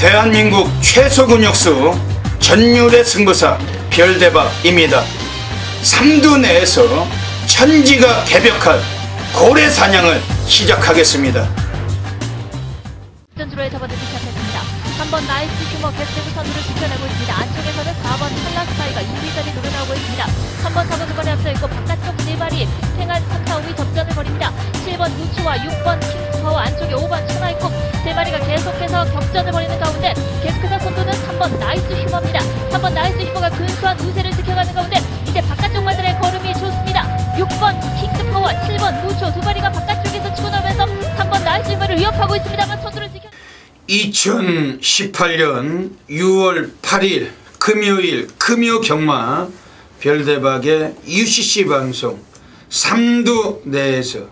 대한민국 최소 근육수 전율의 승부사 별대박입니다. 삼두 내에서 천지가 개벽한 고래 사냥을 시작하겠습니다. 전주로에 접어들기 시작했습니다. 3번 나이스 휴머 객대부 선두를 지켜내고 있습니다. 안쪽에서는 4번 찰라스파이가 2위 자리 노려나오고 있습니다. 3번 4번 2번에 앞서 있고 바깥쪽 4마리 팽한 3, 4, 5위 접전을 벌입니다. 7번 누추와 6번 킹스파워 안쪽에 5번 천하이콕 3마리가 계속해서 격전을 벌이는 가운데 계속해서 선두는 3번 나이스 휴머입니다. 3번 나이스 휴머가 근소한 우세를 지켜가는 가운데 이제 바깥쪽 말들의 걸음이 좋습니다. 6번 킹스파워 7번 누추 두 마리가 바깥쪽에서 치고 나면서 3번 나이스 휴머를 위협하고 있습니다만 선두를 지켜 2018년 6월 8일 금요일 금요경마 별대박의 UCC 방송 삼두 내에서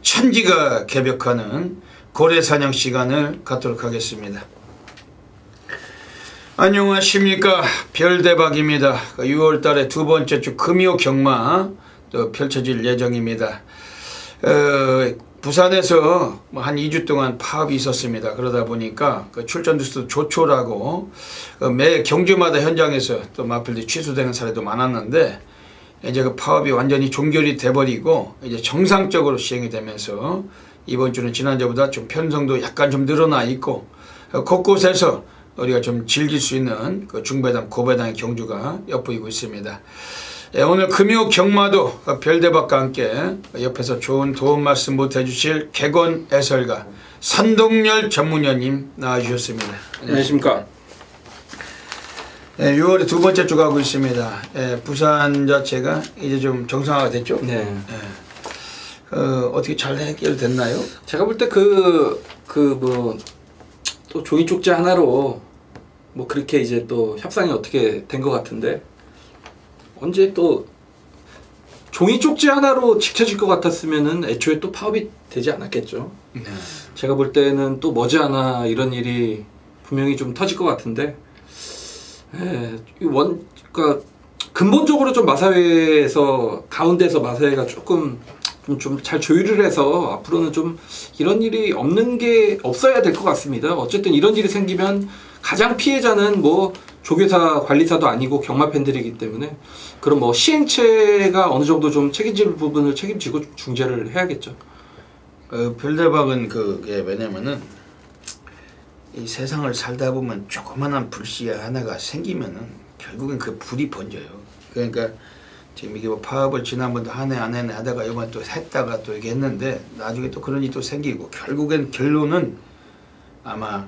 천지가 개벽하는 고래사냥 시간을 갖도록 하겠습니다. 안녕하십니까, 별대박입니다. 6월달에 두 번째 주 금요경마 또 펼쳐질 예정입니다. 부산에서 한 2주 동안 파업이 있었습니다. 그러다 보니까 그 출전 뉴스 조초라고 매 경주마다 현장에서 또 마필들이 취소되는 사례도 많았는데, 이제 그 파업이 완전히 종결이 돼버리고 이제 정상적으로 시행이 되면서 이번 주는 지난주보다 좀 편성도 약간 좀 늘어나 있고 곳곳에서 우리가 좀 즐길 수 있는 그 중배당, 고배당의 경주가 엿보이고 있습니다. 오늘 금요 경마도 별대박과 함께 옆에서 좋은 도움 말씀 못 해주실 객원 해설가 선동열 전문위원님 나와주셨습니다. 안녕하십니까. 6월에 두 번째 주 가고 있습니다. 부산 자체가 이제 좀 정상화가 됐죠? 네. 어떻게 잘 해결됐나요? 제가 볼 때 또 종이 쪽지 하나로 뭐 그렇게 이제 또 협상이 어떻게 된 것 같은데, 언제 또 종이 쪽지 하나로 지켜질 것 같았으면은 애초에 또 파업이 되지 않았겠죠. 네. 제가 볼 때는 또 머지않아 이런 일이 분명히 좀 터질 것 같은데, 그러니까 근본적으로 좀 마사회에서 가운데서 마사회가 조금 좀 잘 조율을 해서 앞으로는 좀 이런 일이 없어야 될 것 같습니다. 어쨌든 이런 일이 생기면 가장 피해자는 뭐 조교사, 관리사도 아니고 경마 팬들이기 때문에 그런 뭐 시행체가 어느 정도 좀 책임질 부분을 책임지고 중재를 해야겠죠. 별대박은 그게 왜냐면은 이 세상을 살다 보면 조그만한 불씨 하나가 생기면은 결국엔 그 불이 번져요. 그러니까 지금 이게 뭐 파업을 지난번도 한 해 안 해 하다가 이번 또 했다가 또 이게 했는데 나중에 또 그런 일이 또 생기고 결국엔 결론은 아마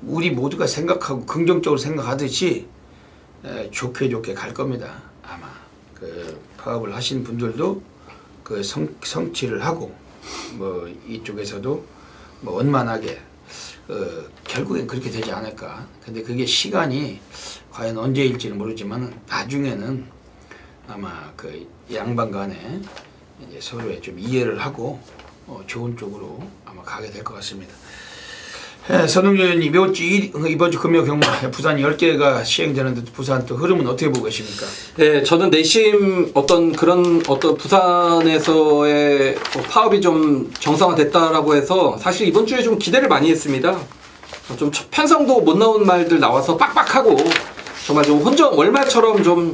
우리 모두가 생각하고 긍정적으로 생각하듯이 좋게 갈 겁니다. 아마 파업을 하신 분들도 성취를 하고 뭐 이쪽에서도 뭐 원만하게 결국엔 그렇게 되지 않을까. 근데 그게 시간이 과연 언제일지는 모르지만 나중에는 아마 양반 간에 이제 서로의 좀 이해를 하고 좋은 쪽으로 아마 가게 될 것 같습니다. 선웅열 의원님, 이번 주 금요 경마 부산 10개가 시행되는데 부산 또 흐름은 어떻게 보고 계십니까? 네, 저는 내심 어떤 부산에서의 파업이 좀 정상화됐다라고 해서 사실 이번 주에 좀 기대를 많이 했습니다. 좀 편성도 못 나온 말들 나와서 빡빡하고 정말 좀 월말처럼 좀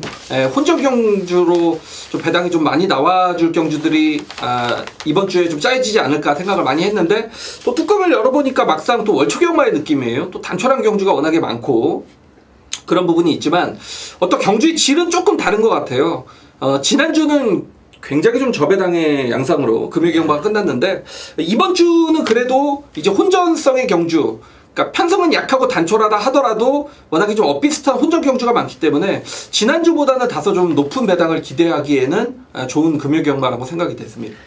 혼전 경주로 좀 배당이 좀 많이 나와줄 경주들이 이번 주에 좀 짜여지지 않을까 생각을 많이 했는데, 또 뚜껑을 열어보니까 막상 또 월초 경마의 느낌이에요. 또 단촐한 경주가 워낙에 많고 그런 부분이 있지만 어떤 경주의 질은 조금 다른 것 같아요. 지난주는 굉장히 좀 저배당의 양상으로 금요 경마가 끝났는데, 이번 주는 그래도 이제 혼전성의 경주, 그러니까 편성은 약하고 단촐하다 하더라도 워낙에 좀 엇비슷한 혼전 경주가 많기 때문에 지난주보다는 다소 좀 높은 배당을 기대하기에는 좋은 금요 경마라고 생각이 됐습니다.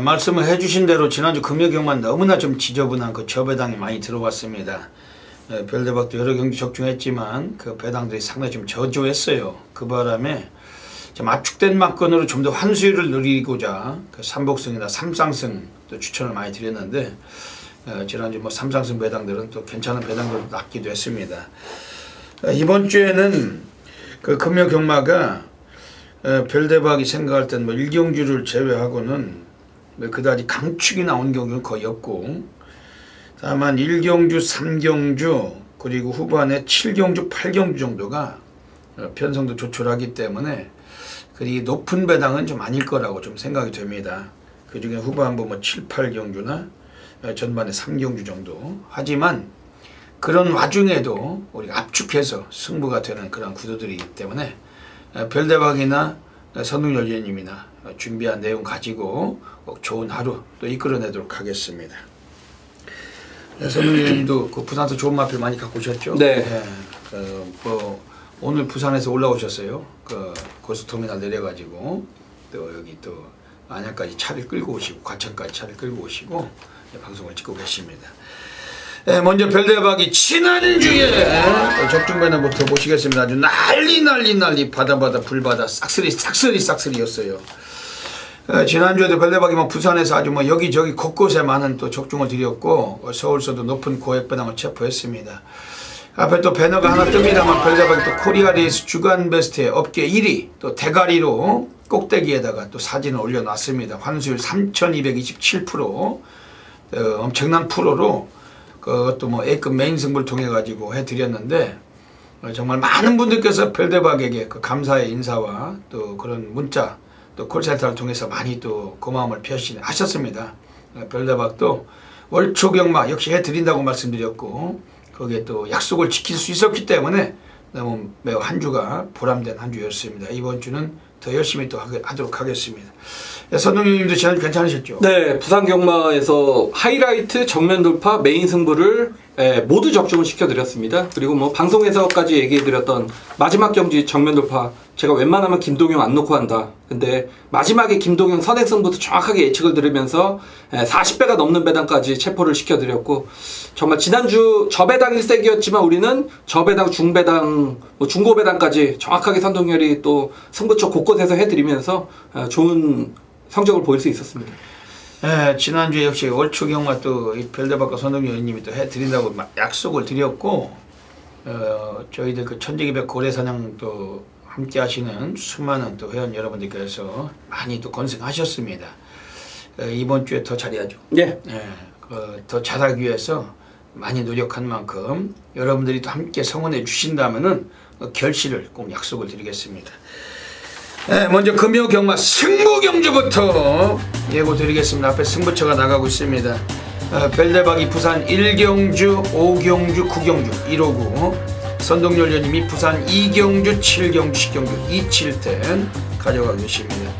말씀을 해주신 대로 지난주 금요 경마는 너무나 좀 지저분한 그 저배당이 많이 들어왔습니다. 별대박도 여러 경주 적중했지만 그 배당들이 상당히 좀 저조했어요. 그 바람에 좀 압축된 막건으로 좀 더 환수율을 누리고자 그 삼복승이나 삼상승도 추천을 많이 드렸는데, 지난주 뭐 삼상승 배당들은 또 괜찮은 배당들도 났기도 했습니다. 이번 주에는 그 금요 경마가 별대박이 생각할 땐 뭐 1경주를 제외하고는 그다지 강축이 나온 경우는 거의 없고, 다만 1경주, 3경주 그리고 후반에 7경주, 8경주 정도가 편성도 조촐하기 때문에 그리 높은 배당은 좀 아닐 거라고 좀 생각이 됩니다. 그 중에 후반부 뭐 7, 8경주나 전반에 3경주 정도. 하지만 그런 와중에도 우리가 압축해서 승부가 되는 그런 구도들이기 때문에 별대박이나 선동열 위원님이나 준비한 내용 가지고 꼭 좋은 하루 또 이끌어내도록 하겠습니다. 선동열 위원님도 그 부산에서 좋은 마필 많이 갖고 오셨죠? 네. 오늘 부산에서 올라오셨어요. 그 고속터미널 내려가지고 또 여기 또 안양까지 차를 끌고 오시고 과천까지 차를 끌고 오시고 방송을 찍고 계십니다. 먼저 별대박이 지난주에 적중배너부터 보시겠습니다. 아주 난리 바다 불바다 싹쓸이였어요. 지난주에도 별대박이 뭐 부산에서 아주 뭐 여기저기 곳곳에 많은 또 적중을 드렸고 서울서도 높은 고액배당을 체포했습니다. 앞에 또 배너가 하나 뜹니다만 별대박이 또 코리아 레이스 주간 베스트의 업계 1위 또 대가리로 꼭대기에다가 또 사진을 올려놨습니다. 환수율 3227%, 엄청난 프로로 그것도 뭐 A급 메인 승부를 통해 가지고 해드렸는데 정말 많은 분들께서 별대박에게 그 감사의 인사와 또 그런 문자 또 콜센터를 통해서 많이 또 고마움을 표시하셨습니다. 별대박도 월초경마 역시 해드린다고 말씀드렸고 거기에 또 약속을 지킬 수 있었기 때문에 너무 매우 한 주가 보람된 한 주였습니다. 이번 주는 더 열심히 또 하도록 하겠습니다. 선동님도 지난주 괜찮으셨죠? 네, 부산 경마에서 하이라이트, 정면 돌파, 메인 승부를 모두 적중을 시켜드렸습니다. 그리고 뭐 방송에서까지 얘기해드렸던 마지막 경기 정면 돌파, 제가 웬만하면 김동영 안 놓고 한다. 근데 마지막에 김동영 선행 승부도 정확하게 예측을 들으면서 40배가 넘는 배당까지 체포를 시켜드렸고, 정말 지난주 저배당 일색이었지만 우리는 저배당, 중배당, 뭐 중고배당까지 정확하게 선동열이 또 승부처 곳곳에서 해드리면서 좋은 성적을 보일 수 있었습니다. 네, 지난주에 역시 월초경마 또 별대박과 선동열 의원님이 또 해드린다고 약속을 드렸고, 저희들 그 천재기백 고래사냥 또 함께 하시는 수많은 또 회원 여러분들께서 많이 또 건승하셨습니다. 이번 주에 더 잘해야죠. 예. 더 잘하기 위해서 많이 노력한 만큼 여러분들이 또 함께 성원해 주신다면은 결실을 꼭 약속을 드리겠습니다. 먼저 금요경마 승부경주부터 예고 드리겠습니다. 앞에 승부처가 나가고 있습니다. 별대박이 부산 1경주, 5경주, 9경주 159, 선동열 위원님이 부산 2경주, 7경주, 10경주 27대 가져가고 계십니다.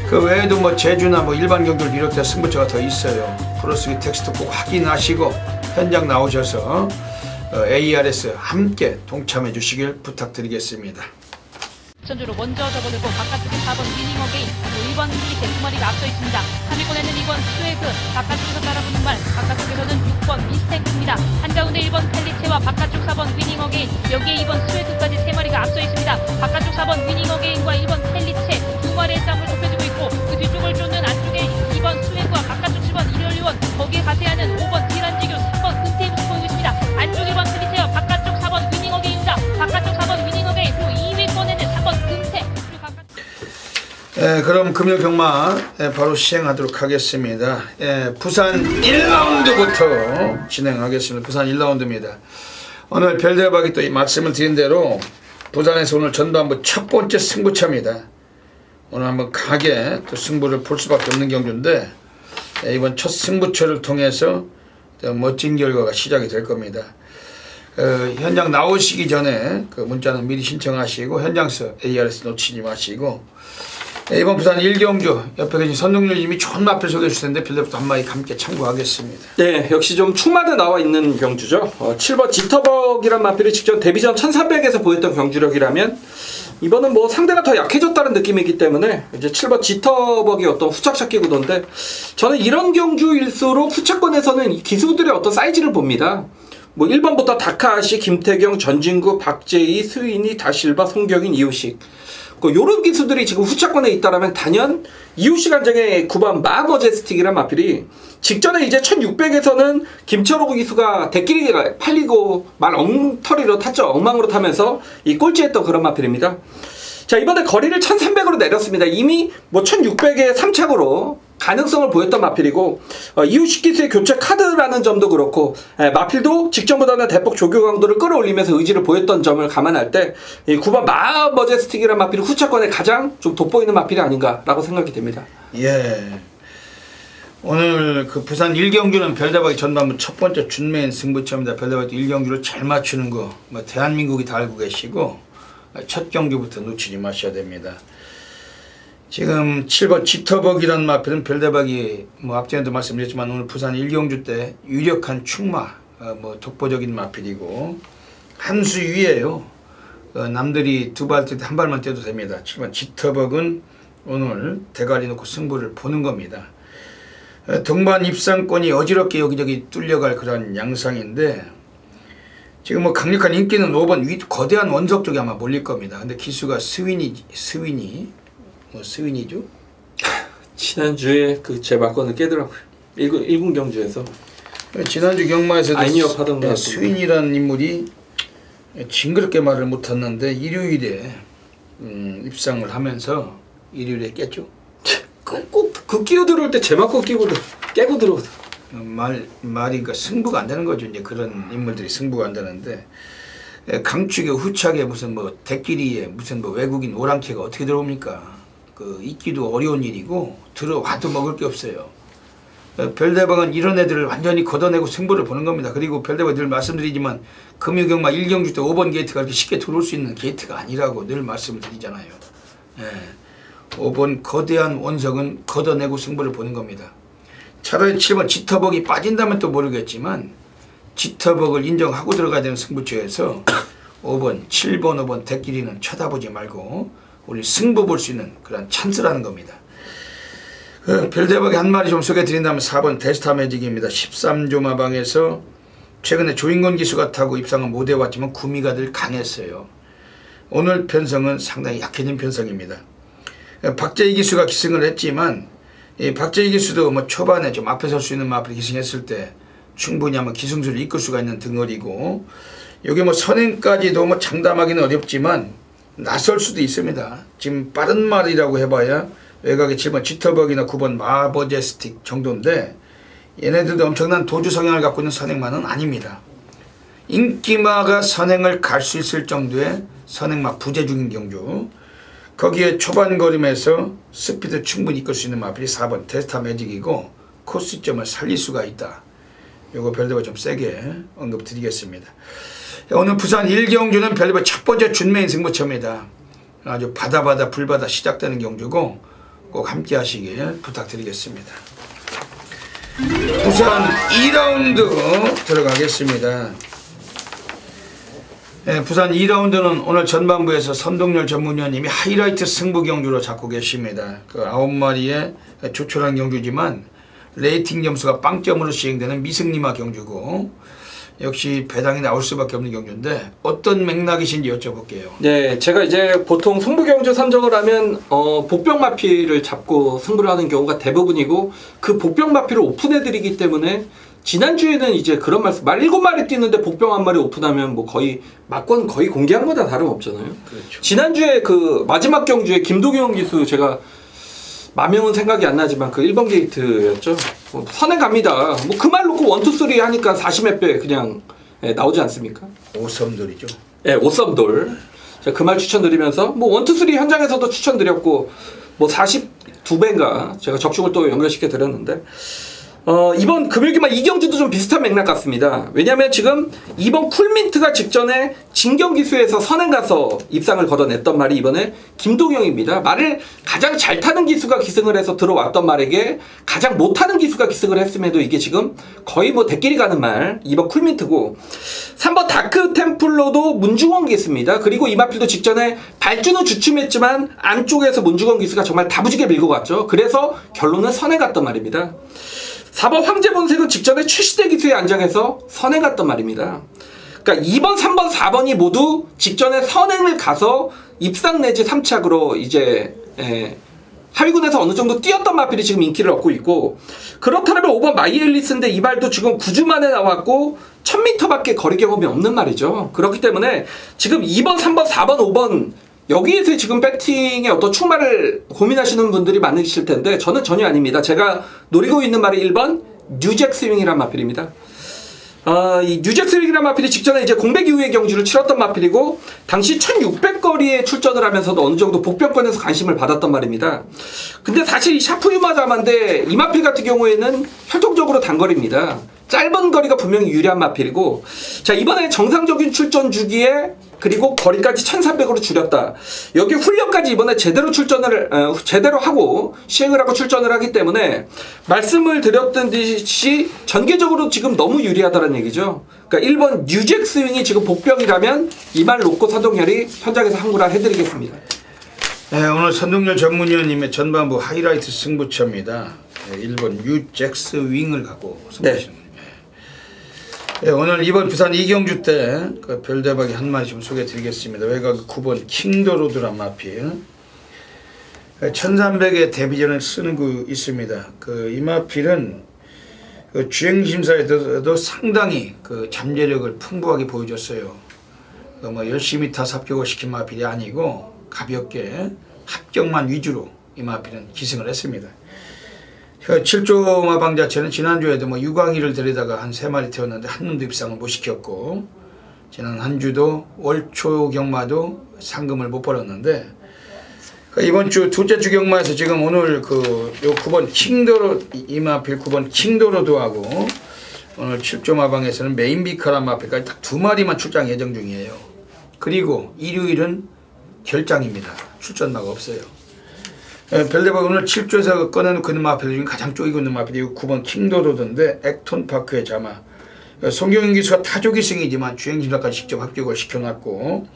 그 외에도 뭐 제주나 뭐 일반 경주를 비롯해 승부처가 더 있어요. 프로스기 텍스트 꼭 확인하시고 현장 나오셔서 ARS 함께 동참해 주시길 부탁드리겠습니다. 전주로 먼저 접어들고 바깥쪽에 4번 위닝 어게인, 1번 밀리테 2마리가 앞서 있습니다. 3위권에는 2번 스웨그, 바깥쪽에서 따라붙는 말, 바깥쪽에서는 6번 미스탱크입니다. 한가운데 1번 펠리체와 바깥쪽 4번 위닝 어게인, 여기에 2번 스웨그까지 3마리가 앞서 있습니다. 바깥쪽 4번 위닝 어게인과 1번 펠리체 2마리의 싸움을 좁혀주고 있고 그 뒤쪽을 쫓는 안쪽에 2번 스웨그와 바깥쪽 7번 일요일원, 거기에 가세하는 5번 디란지교, 3번 은퇴의 모습 보이고 있습니다. 안쪽 1번 펠리체와 바깥쪽 4번 위닝 어게인입니다. 바깥쪽 4번 위닝 어게인, 그리고 2위권에는 3번 은퇴. 그럼 금요경마 바로 시행하도록 하겠습니다. 부산 1라운드부터 진행하겠습니다. 부산 1라운드입니다. 오늘 별대박이 또 말씀을 드린 대로 부산에서 오늘 전반부 첫 번째 승부차입니다. 오늘 한번 강하게 또 승부를 볼 수밖에 없는 경주인데 이번 첫 승부처를 통해서 멋진 결과가 시작이 될 겁니다. 현장 나오시기 전에 그 문자는 미리 신청하시고 현장서 ARS 놓치지 마시고, 이번 부산 1경주 옆에 계신 선동열님이 좋은 마필 소개해 주실 텐데 별대부터 한 마리 함께 참고하겠습니다. 네, 역시 좀 충만에 나와 있는 경주죠. 7번 지터벅이란 마필이 직전 데뷔전 1300에서 보였던 경주력이라면 이번은 뭐 상대가 더 약해졌다는 느낌이기 때문에 이제 7번 지터벅이 어떤 후착찾기 구도인데, 저는 이런 경주일수록 후착권에서는 이 기수들의 어떤 사이즈를 봅니다. 뭐 1번부터 다카아시, 김태경, 전진구, 박재희, 스위니, 다실바, 송경인, 이우식, 요런 기수들이 지금 후차권에 있다라면 단연 이우식 안정의 9번 마머제스틱이란 마필이 직전에 이제 1600에서는 김철호 기수가 대끼리 팔리고 말 엉터리로 탔죠. 엉망으로 타면서 이 꼴찌했던 그런 마필입니다. 자, 이번에 거리를 1300으로 내렸습니다. 이미 뭐 1600에 3착으로 가능성을 보였던 마필이고 이유식 기수의 교체 카드라는 점도 그렇고 마필도 직전보다는 대폭 조교 강도를 끌어올리면서 의지를 보였던 점을 감안할 때 9번 마머제스틱이라는 마필이 후차권에 가장 좀 돋보이는 마필이 아닌가라고 생각이 됩니다. 예. 오늘 그 부산 1경주는 별다방이 전반부 첫 번째 준메인 승부처입니다. 별다방이 1경주를 잘 맞추는 거 뭐 대한민국이 다 알고 계시고 첫 경주부터 놓치지 마셔야 됩니다. 지금 7번 지터벅이라는 마필은 별다방이 뭐 앞전에도 말씀드렸지만 오늘 부산 1경주 때 유력한 충마 뭐 독보적인 마필이고 한 수 위에요. 남들이 두 발 뛸 때 한 발만 떼도 됩니다. 7번 지터벅은 오늘 대가리 놓고 승부를 보는 겁니다. 동반 입상권이 어지럽게 여기저기 뚫려갈 그런 양상인데 지금 뭐 강력한 인기는 5번 거대한 원석 쪽에 아마 몰릴 겁니다. 근데 기수가 스윈이죠? 지난주에 그 제 말권을 깨더라고요. 1군 경주에서 지난주 경마에서도 아이니업 하던 스윈이라는 인물이 징그럽게 말을 못했는데 일요일에 입상을 하면서 일요일에 깼죠. 꼭 그 끼고 들어올 때 제 맞고 끼고 깨고 들어오다. 말이 그러니까 승부가 안 되는 거죠. 이제 그런 인물들이 승부가 안 되는데 강축에 후착에 무슨 뭐 대끼리에 무슨 뭐 외국인 오랑캐가 어떻게 들어옵니까? 그 있기도 어려운 일이고 들어와도 먹을 게 없어요. 별대방은 이런 애들을 완전히 걷어내고 승부를 보는 겁니다. 그리고 별대방 늘 말씀드리지만 금유경마 1경주 때 5번 게이트가 그렇게 쉽게 들어올 수 있는 게이트가 아니라고 늘 말씀을 드리잖아요. 5번 거대한 원석은 걷어내고 승부를 보는 겁니다. 차라리 7번 지터벅이 빠진다면 또 모르겠지만 지터벅을 인정하고 들어가야 되는 승부처에서 5번, 7번, 5번 대끼리는 쳐다보지 말고 우리 승부 볼 수 있는 그런 찬스라는 겁니다. 별대박이 한 마리 좀 소개해드린다면 4번 데스타 매직입니다. 13조 마방에서 최근에 조인건 기수가 타고 입상은 못해왔지만 구미가 늘 강했어요. 오늘 편성은 상당히 약해진 편성입니다. 박재희 기수가 기승을 했지만 이 박재희 기수도 뭐 초반에 좀 앞에 설 수 있는 마필이 기승했을 때 충분히 한번 기승수를 이끌 수가 있는 등어리고 여기 뭐 선행까지도 뭐 장담하기는 어렵지만 나설 수도 있습니다. 지금 빠른 말이라고 해봐야 외곽에 7번 지터벅이나 9번 마버제스틱 정도인데 얘네들도 엄청난 도주 성향을 갖고 있는 선행마는 아닙니다. 인기마가 선행을 갈 수 있을 정도의 선행마 부재 중인 경주 거기에 초반 걸음에서 스피드 충분히 이끌 수 있는 마필이 4번 데스타 매직이고 코스점을 살릴 수가 있다. 요거 별대박 좀 세게 언급 드리겠습니다. 오늘 부산 1경주는 별대박 첫 번째 준메인 승부처입니다. 아주 바다 불바다 시작되는 경주고 꼭 함께 하시길 부탁드리겠습니다. 부산 2라운드 들어가겠습니다. 부산 2라운드는 오늘 전반부에서 선동열 전문위원님이 하이라이트 승부 경주로 잡고 계십니다. 그 9마리의 조촐한 경주지만 레이팅 점수가 빵점으로 시행되는 미승리마 경주고 역시 배당이 나올 수밖에 없는 경주인데 어떤 맥락이신지 여쭤볼게요. 네, 제가 이제 보통 승부 경주 선정을 하면 복병 마필을 잡고 승부를 하는 경우가 대부분이고 그 복병 마필을 오픈해드리기 때문에 지난주에는 이제 그런 말씀, 7마리 뛰는데 복병 1마리 오픈하면 뭐 거의 막권 거의 공개한 거다 다름없잖아요. 그렇죠. 지난주에 그 마지막 경주에 김도경 기수 제가 마명은 생각이 안 나지만 그 1번 게이트였죠. 선행 갑니다. 뭐 그 말 놓고 1, 2, 3 하니까 40몇 배 그냥 나오지 않습니까? 오섬돌이죠. 예, 오썸돌. 제가 그 말 추천드리면서 뭐 1, 2, 3 현장에서도 추천드렸고 뭐 42배인가 제가 적중을 또 연결시켜 드렸는데 이번 금요일기만 2경주도 좀 비슷한 맥락 같습니다. 왜냐면 지금 이번 쿨민트가 직전에 진경기수에서 선행 가서 입상을 걷어냈던 말이 이번에 김동영입니다. 말을 가장 잘 타는 기수가 기승을 해서 들어왔던 말에게 가장 못타는 기수가 기승을 했음에도 이게 지금 거의 뭐 대끼리 가는 말 이번 쿨민트고 3번 다크 템플러도 문중원 기수입니다. 그리고 이 마필도 직전에 발주는 주춤했지만 안쪽에서 문중원 기수가 정말 다부지게 밀고 갔죠. 그래서 결론은 선행 갔던 말입니다. 4번 황제본색은 직전에 최시대 기수에 안정해서 선행 갔던 말입니다. 그러니까 2번, 3번, 4번이 모두 직전에 선행을 가서 입상 내지 3착으로 이제 하위군에서 어느 정도 뛰었던 마필이 지금 인기를 얻고 있고 그렇다면 5번 마이엘리스인데 이 말도 지금 9주 만에 나왔고 1000m밖에 거리 경험이 없는 말이죠. 그렇기 때문에 지금 2번, 3번, 4번, 5번 여기에서 지금 배팅의 어떤 출마를 고민하시는 분들이 많으실 텐데 저는 전혀 아닙니다. 제가 노리고 있는 말이 1번 뉴잭 스윙이란 마필입니다. 이 뉴잭 스윙이란 마필이 직전에 이제 공백 이후의 경주를 치렀던 마필이고 당시 1600거리에 출전을 하면서도 어느 정도 복병권에서 관심을 받았던 말입니다. 근데 사실 이 샤프유마자마인데 이 마필 같은 경우에는 혈통적으로 단거리입니다. 짧은 거리가 분명히 유리한 마필이고, 자 이번에 정상적인 출전 주기에 그리고 거리까지 1300으로 줄였다. 여기 훈련까지 이번에 제대로 제대로 하고 시행을 하고 출전을 하기 때문에 말씀을 드렸던 듯이 전개적으로 지금 너무 유리하다는 얘기죠. 그러니까 1번 뉴잭 스윙이 지금 복병이라면 이 말 놓고 선동열이 현장에서 항구라 해드리겠습니다. 네, 오늘 선동열 전문위원님의 전반부 하이라이트 승부처입니다. 1번 뉴잭 스윙을 갖고 승부하시는 거예요. 네, 오늘 이번 부산 이경주 때 그 별대박이 한 마리 좀 소개해드리겠습니다. 외곽 9번 킹더로드란 마필. 1300의 데뷔전을 쓰는 거 있습니다. 이 마필은 그 주행심사에도 상당히 그 잠재력을 풍부하게 보여줬어요. 뭐 열심히 타서 합격을 시킨 마필이 아니고 가볍게 합격만 위주로 이 마필은 기승을 했습니다. 7조 마방 자체는 지난주에도 뭐 유광희를 데리다가 한 3마리 태웠는데 한 놈도 입상을 못 시켰고, 지난 한 주도 월초 경마도 상금을 못 벌었는데, 이번 주 둘째 주 경마에서 지금 오늘 요 9번 킹도로 이마필 9번 킹도로도하고 오늘 7조 마방에서는 메인비카란 마필까지 딱 2마리만 출장 예정 중이에요. 그리고 일요일은 결장입니다. 출전마가 없어요. 별대박 오늘 7조에서 꺼내놓고 있는 마필 중에 가장 쪼이고 있는 마필이 9번 킹도로드인데 액톤파크의 자마. 송경인 기수가 타조기승이지만 주행심사까지 직접 합격을 시켜놨고,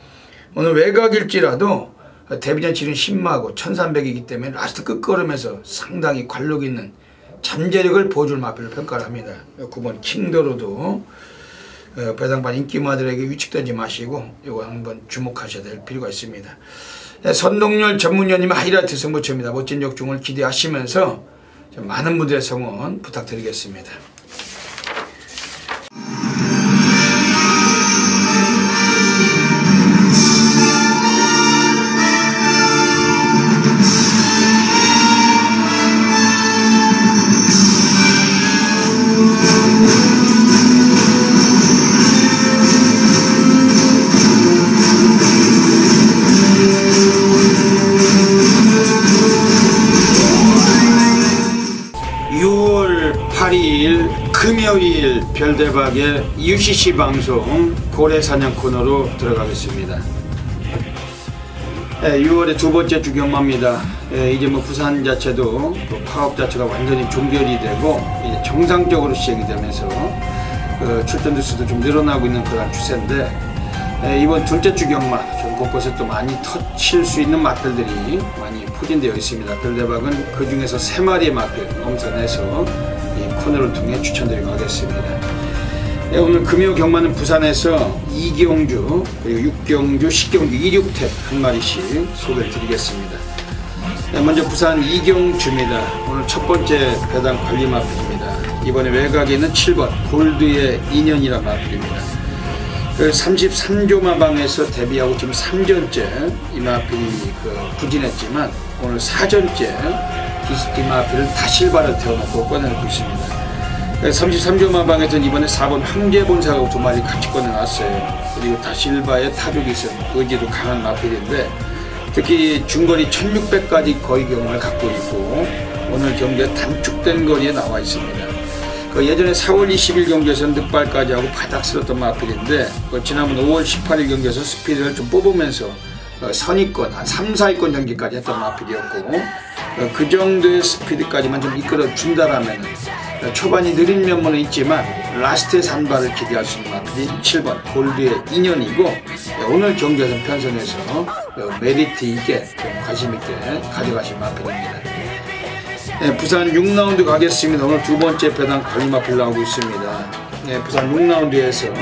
오늘 외곽일지라도 데뷔전 치른 10마하고 1300이기 때문에 라스트 끝걸음에서 상당히 관록 있는 잠재력을 보여줄 마필을 평가를 합니다. 9번 킹도로도 배당반 인기마들에게 위축되지 마시고 이거 한번 주목하셔야 될 필요가 있습니다. 선동열 전문위원님의 하이라이트 승부처입니다. 멋진 역중을 기대하시면서 많은 분들의 성원 부탁드리겠습니다. 금요일 별대박의 UCC 방송 고래사냥 코너로 들어가겠습니다. 6월의 두 번째 주 경마입니다. 이제 뭐 부산 자체도 파업 자체가 완전히 종결이 되고 이제 정상적으로 시행이 되면서 출전 수도 좀 늘어나고 있는 그런 추세인데, 이번 둘째 주 경마 좀 곳곳에 또 많이 터칠 수 있는 마필들이 많이 포진되어 있습니다. 별대박은 그 중에서 3마리의 마필 엄선해서 이 코너를 통해 추천드리고 하겠습니다. 오늘 금요 경마는 부산에서 이경주 그리고 6경주, 10경주, 2,6택 한 마리씩 소개를 드리겠습니다. 먼저 부산 이경주입니다. 오늘 첫 번째 배당 관리 마필입니다. 이번에 외곽에 있는 7번 골드의 인연이란 마필입니다. 33조 마방에서 데뷔하고 지금 3전째 이 마필이 부진했지만 오늘 4전째 이 마필을 다실바를 태워놓고 꺼내놓고 있습니다. 33조 마방에서는 이번에 4번 황제본사하고 2마리 같이 꺼내놨어요. 그리고 다실바의 타조기승 의지도 강한 마필인데 특히 중거리 1600까지 거리 경험을 갖고 있고 오늘 경기에 단축된 거리에 나와 있습니다. 예전에 4월 20일 경기에서는 늑발까지 하고 바닥 쓸었던 마필인데 지난번 5월 18일 경기에서 스피드를 좀 뽑으면서 선위권 한 3, 4위권 경기까지 했던 마필이었고 그 정도의 스피드까지만 좀 이끌어 준다라면 초반이 느린 면모는 있지만 라스트의 산발을 기대할 수 있는 마필이 7번 골드의 인연이고 오늘 경기에서 편성해서 메리트 있게 관심 있게 가져가신 마필입니다. 부산 6라운드 가겠습니다. 오늘 두 번째 배당 관리 마필 나오고 있습니다. 부산 6라운드에서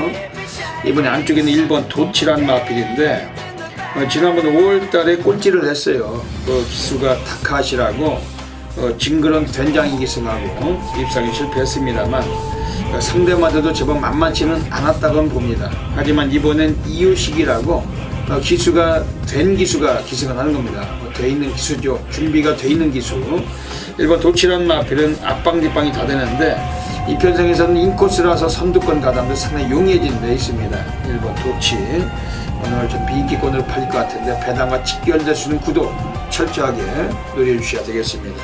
이번에 안쪽에 있는 1번 도치란 마필인데 지난번 5월달에 꼴찌를 했어요. 기수가 타카시라고 징그런 된장이 기승하고 입상에 실패했습니다만 상대마저도 제법 만만치는 않았다고 봅니다. 하지만 이번엔 이유식이라고 기수가 된 기수가 기승을 하는 겁니다. 돼 있는 기수죠. 준비가 돼 있는 기수. 1번 도치란 마필은 앞방 뒷방이 다 되는데 이 편성에서는 인코스라서 선두권 가담도 상당히 용이해진 데 있습니다. 1번 도치 오늘 좀 비인기권으로 팔릴 것 같은데 배당과 직결될 수 있는 구도 철저하게 노려주셔야 되겠습니다.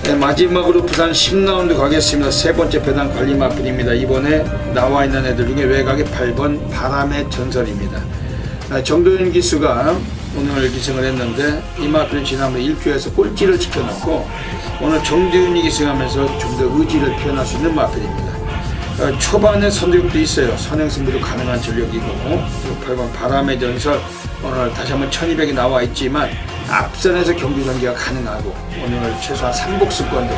네, 마지막으로 부산 10라운드 가겠습니다. 세 번째 배당 관리 마필입니다. 이번에 나와 있는 애들 중에 외곽의 8번 바람의 전설입니다. 정도윤 기수가 오늘 기승을 했는데 이 마필은 지난번 1주에서 꼴찌를 지켜놓고 오늘 정도윤이 기승하면서 좀 더 의지를 표현할 수 있는 마필입니다. 초반에 선두력도 있어요. 선행승부도 가능한 전력이고 8번 바람의 전설 오늘 다시 한번 1200이 나와 있지만 앞선에서 경기 전개가 가능하고 오늘 최소한 3복수권도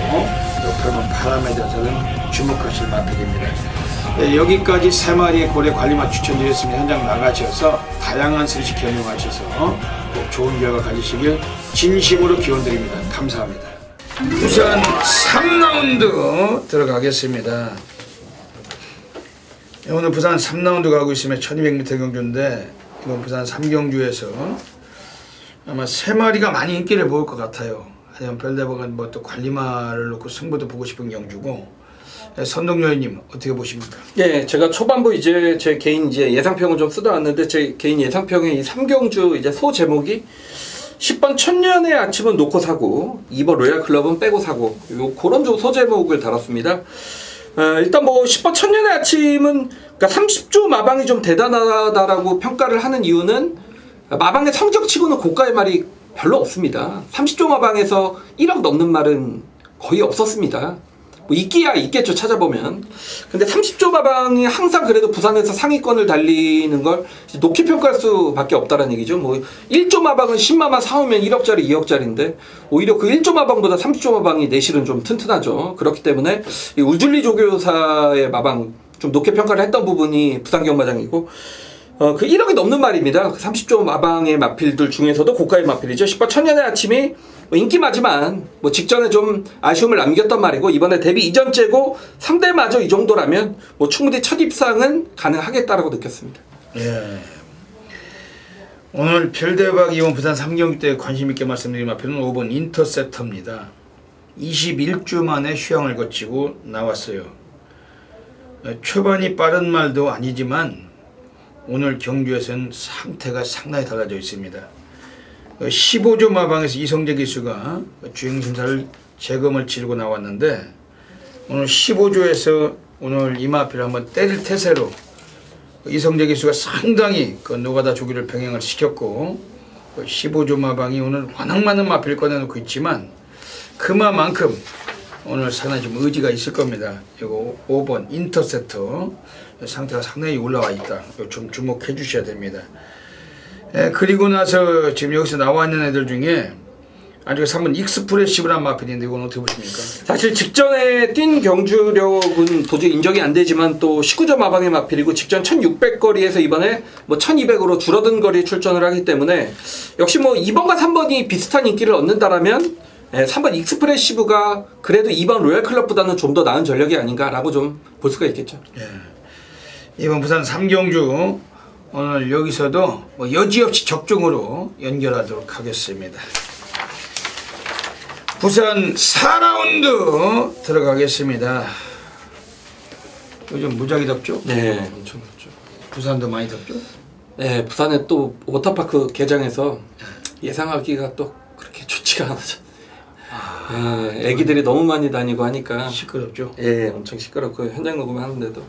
8번 바람의 전설은 주목하실 마필입니다. 네, 여기까지 3마리의 고래 관리만 추천드렸습니다. 현장 나가셔서 다양한 수식 경영하셔서 꼭 좋은 결과 가지시길 진심으로 기원드립니다. 감사합니다. 부산 3라운드 들어가겠습니다. 오늘 부산 3라운드 가고 있으면 1200m 경주인데 이번 부산 3경주에서 아마 3마리가 많이 인기를 모을 것 같아요. 하여간 별대박은 뭐 또 관리마를 놓고 승부도 보고 싶은 경주고 선동여인님 어떻게 보십니까? 예, 제가 초반부 이제 제 개인 이제 예상평을 좀 쓰다왔는데 제 개인 예상평의 이 3경주 이제 소 제목이 10번 천년의 아침은 놓고 사고 2번 로얄클럽은 빼고 사고 요 그런 소 제목을 달았습니다. 일단 뭐 10번 천년의 아침은 그러니까 30조 마방이 좀 대단하다라고 평가를 하는 이유는 마방의 성적치고는 고가의 말이 별로 없습니다. 30조 마방에서 1억 넘는 말은 거의 없었습니다. 뭐 있기야 있겠죠, 찾아보면. 근데 30조 마방이 항상 그래도 부산에서 상위권을 달리는 걸 높게 평가할 수밖에 없다는 얘기죠. 뭐 1조 마방은 10마만 사오면 1억짜리 2억짜리인데 오히려 그 1조 마방보다 30조 마방이 내실은 좀 튼튼하죠. 그렇기 때문에 이 울줄리 조교사의 마방 좀 높게 평가를 했던 부분이 부산 경마장이고 그 1억이 넘는 말입니다. 그 30조 마방의 마필들 중에서도 고가의 마필이죠. 10번 천년의 아침이 뭐 인기마지만 뭐 직전에 좀 아쉬움을 남겼던 말이고 이번에 데뷔 이전째고 3대마저 이 정도라면 뭐 충분히 첫 입상은 가능하겠다라고 느꼈습니다. 예. 오늘 별대박 이번 부산 3경기 때 관심있게 말씀드린 마필은 5번 인터셉터입니다. 21주 만에 휴양을 거치고 나왔어요. 초반이 빠른 말도 아니지만 오늘 경주에서는 상태가 상당히 달라져 있습니다. 15조 마방에서 이성재 기수가 주행심사를 재검을 치르고 나왔는데 오늘 15조에서 오늘 이 마필을 한번 때릴 태세로 이성재 기수가 상당히 그 노가다 조기를 병행을 시켰고 15조 마방이 오늘 워낙 많은 마필을 꺼내놓고 있지만 그만큼 오늘 상당히 좀 의지가 있을 겁니다. 이거 5번 인터셉터 상태가 상당히 올라와 있다. 좀 주목해 주셔야 됩니다. 그리고 나서 지금 여기서 나와 있는 애들 중에 아주 3번 익스프레시브란 마필인데 이건 어떻게 보십니까? 사실 직전에 뛴 경주력은 도저히 인정이 안 되지만 또 19점 마방의 마필이고 직전 1600거리에서 이번에 뭐 1200으로 줄어든 거리에 출전을 하기 때문에 역시 뭐 2번과 3번이 비슷한 인기를 얻는다라면 3번 익스프레시브가 그래도 2번 로얄클럽보다는 좀 더 나은 전력이 아닌가라고 좀 볼 수가 있겠죠. 예. 이번 부산 3경주 오늘 여기서도 뭐 여지없이 적중으로 연결하도록 하겠습니다. 부산 4라운드 들어가겠습니다. 요즘 무지하게 덥죠? 네, 엄청 덥죠. 부산도 많이 덥죠? 네, 부산에 또 워터파크 개장해서 예상하기가 또 그렇게 좋지가 않아서 네, 애기들이 너무 많이 다니고 하니까 시끄럽죠? 예, 엄청 시끄럽고 현장 녹음하는데도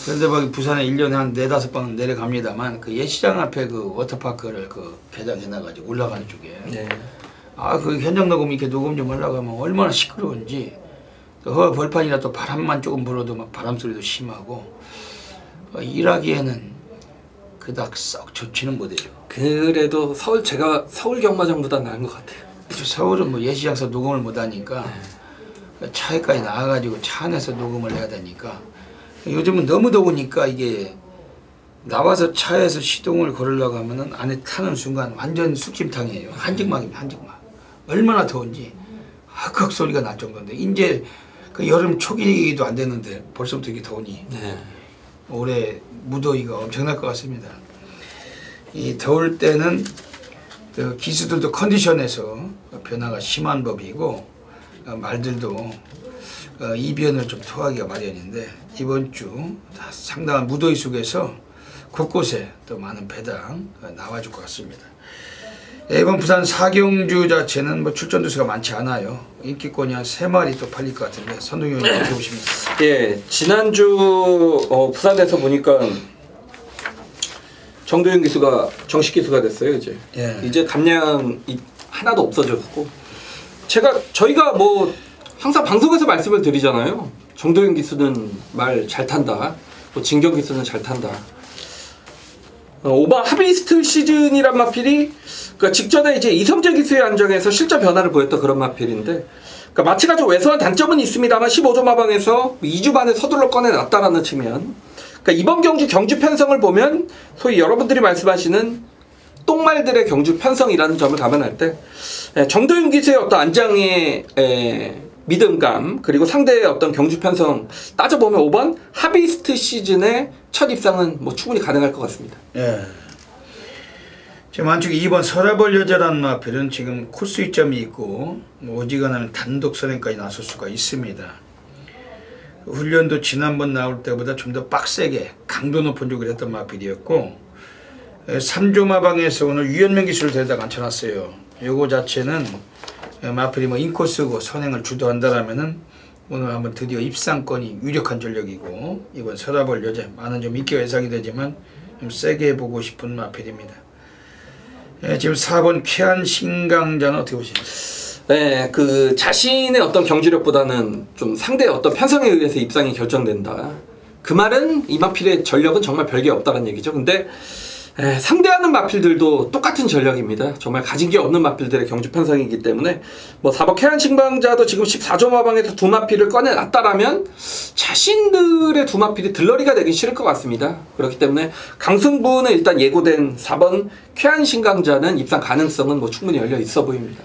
별대박이 부산에 1년에 한 4-5번은 내려갑니다만 그 예시장 앞에 그 워터파크를 그 개장해놔가지고 올라가는 쪽에 그 현장 녹음 이렇게 녹음 좀 하려고 하면 얼마나 시끄러운지 벌판이라 또 바람만 조금 불어도 막 바람 소리도 심하고 일하기에는 그닥 썩 좋지는 못해요. 그래도 제가 서울 경마장보다 나은 것 같아요. 서울은 뭐 예시장에서 녹음을 못하니까 차에까지 나와가지고 차 안에서 녹음을 해야 되니까 요즘은 너무 더우니까 이게 나와서 차에서 시동을 걸으려고 하면은 안에 타는 순간 완전 쑥심탕이에요. 한직막입니다. 한직막. 얼마나 더운지 헉헉 소리가 날 정도인데 이제 그 여름 초기도 안 됐는데 벌써부터 이게 더우니 올해 무더위가 엄청날 것 같습니다. 이 더울 때는 그 기수들도 컨디션에서 변화가 심한 법이고 말들도 이변을 좀 토하기가 마련인데 이번 주 상당한 무더위 속에서 곳곳에 또 많은 배당 나와줄 것 같습니다. 이번 부산 4경주 자체는 뭐 출전 두수가 많지 않아요. 인기권이 한 3마리 또 팔릴 것 같은데 선동형이 어떻게 보십니까? 예, 지난주 부산에서 보니까 정도윤 기수가 정식 기수가 됐어요. 이제 예. 이제 감량이 하나도 없어졌고 저희가 뭐 항상 방송에서 말씀을 드리잖아요. 정도윤 기수는 말 잘 탄다. 또 진경 기수는 잘 탄다. 오바 하비스트 시즌이란 마필이 그러니까 직전에 이제 이성재 기수의 안정에서 실전 변화를 보였던 그런 마필인데 그러니까 마찬가지로 왜소한 단점은 있습니다만 15조 마방에서 2주 만에 서둘러 꺼내놨다라는 측면. 그러니까 이번 경주 편성을 보면 소위 여러분들이 말씀하시는 똥말들의 경주 편성이라는 점을 감안할 때 정도윤 기수의 어떤 안장의 믿음감 그리고 상대의 어떤 경주 편성 따져보면 5번 하비스트 시즌의 첫 입상은 뭐 충분히 가능할 것 같습니다. 예. 지금 안쪽에 2번 서라벌 여자라는 마필은 지금 코스 이점이 있고 뭐 어지간하면 단독 선행까지 나설 수가 있습니다. 훈련도 지난번 나올 때보다 좀 더 빡세게 강도 높은 쪽을 했던 마필이었고 3조 마방에서 오늘 유현명 기수를 데려다가 앉혀놨어요. 요거 자체는 마필이 뭐 인코스고 선행을 주도한다라면은 오늘 한번 드디어 입상권이 유력한 전력이고 이번 서라벌 여자 많은 좀 인기가 예상이 되지만 좀 세게 해보고 싶은 마필입니다. 지금 4번 쾌한 신강자는 어떻게 보십니까? 네, 그 자신의 어떤 경주력보다는 좀 상대의 어떤 편성에 의해서 입상이 결정된다. 그 말은 이 마필의 전력은 정말 별게 없다는 얘기죠. 근데 상대하는 마필들도 똑같은 전력입니다. 정말 가진 게 없는 마필들의 경주 편성이기 때문에 뭐 4번 쾌한 신강자도 지금 14조 마방에서 두 마필을 꺼내놨다라면 자신들의 두 마필이 들러리가 되긴 싫을 것 같습니다. 그렇기 때문에 강승부는 일단 예고된 4번 쾌한 신강자는 입상 가능성은 뭐 충분히 열려 있어 보입니다.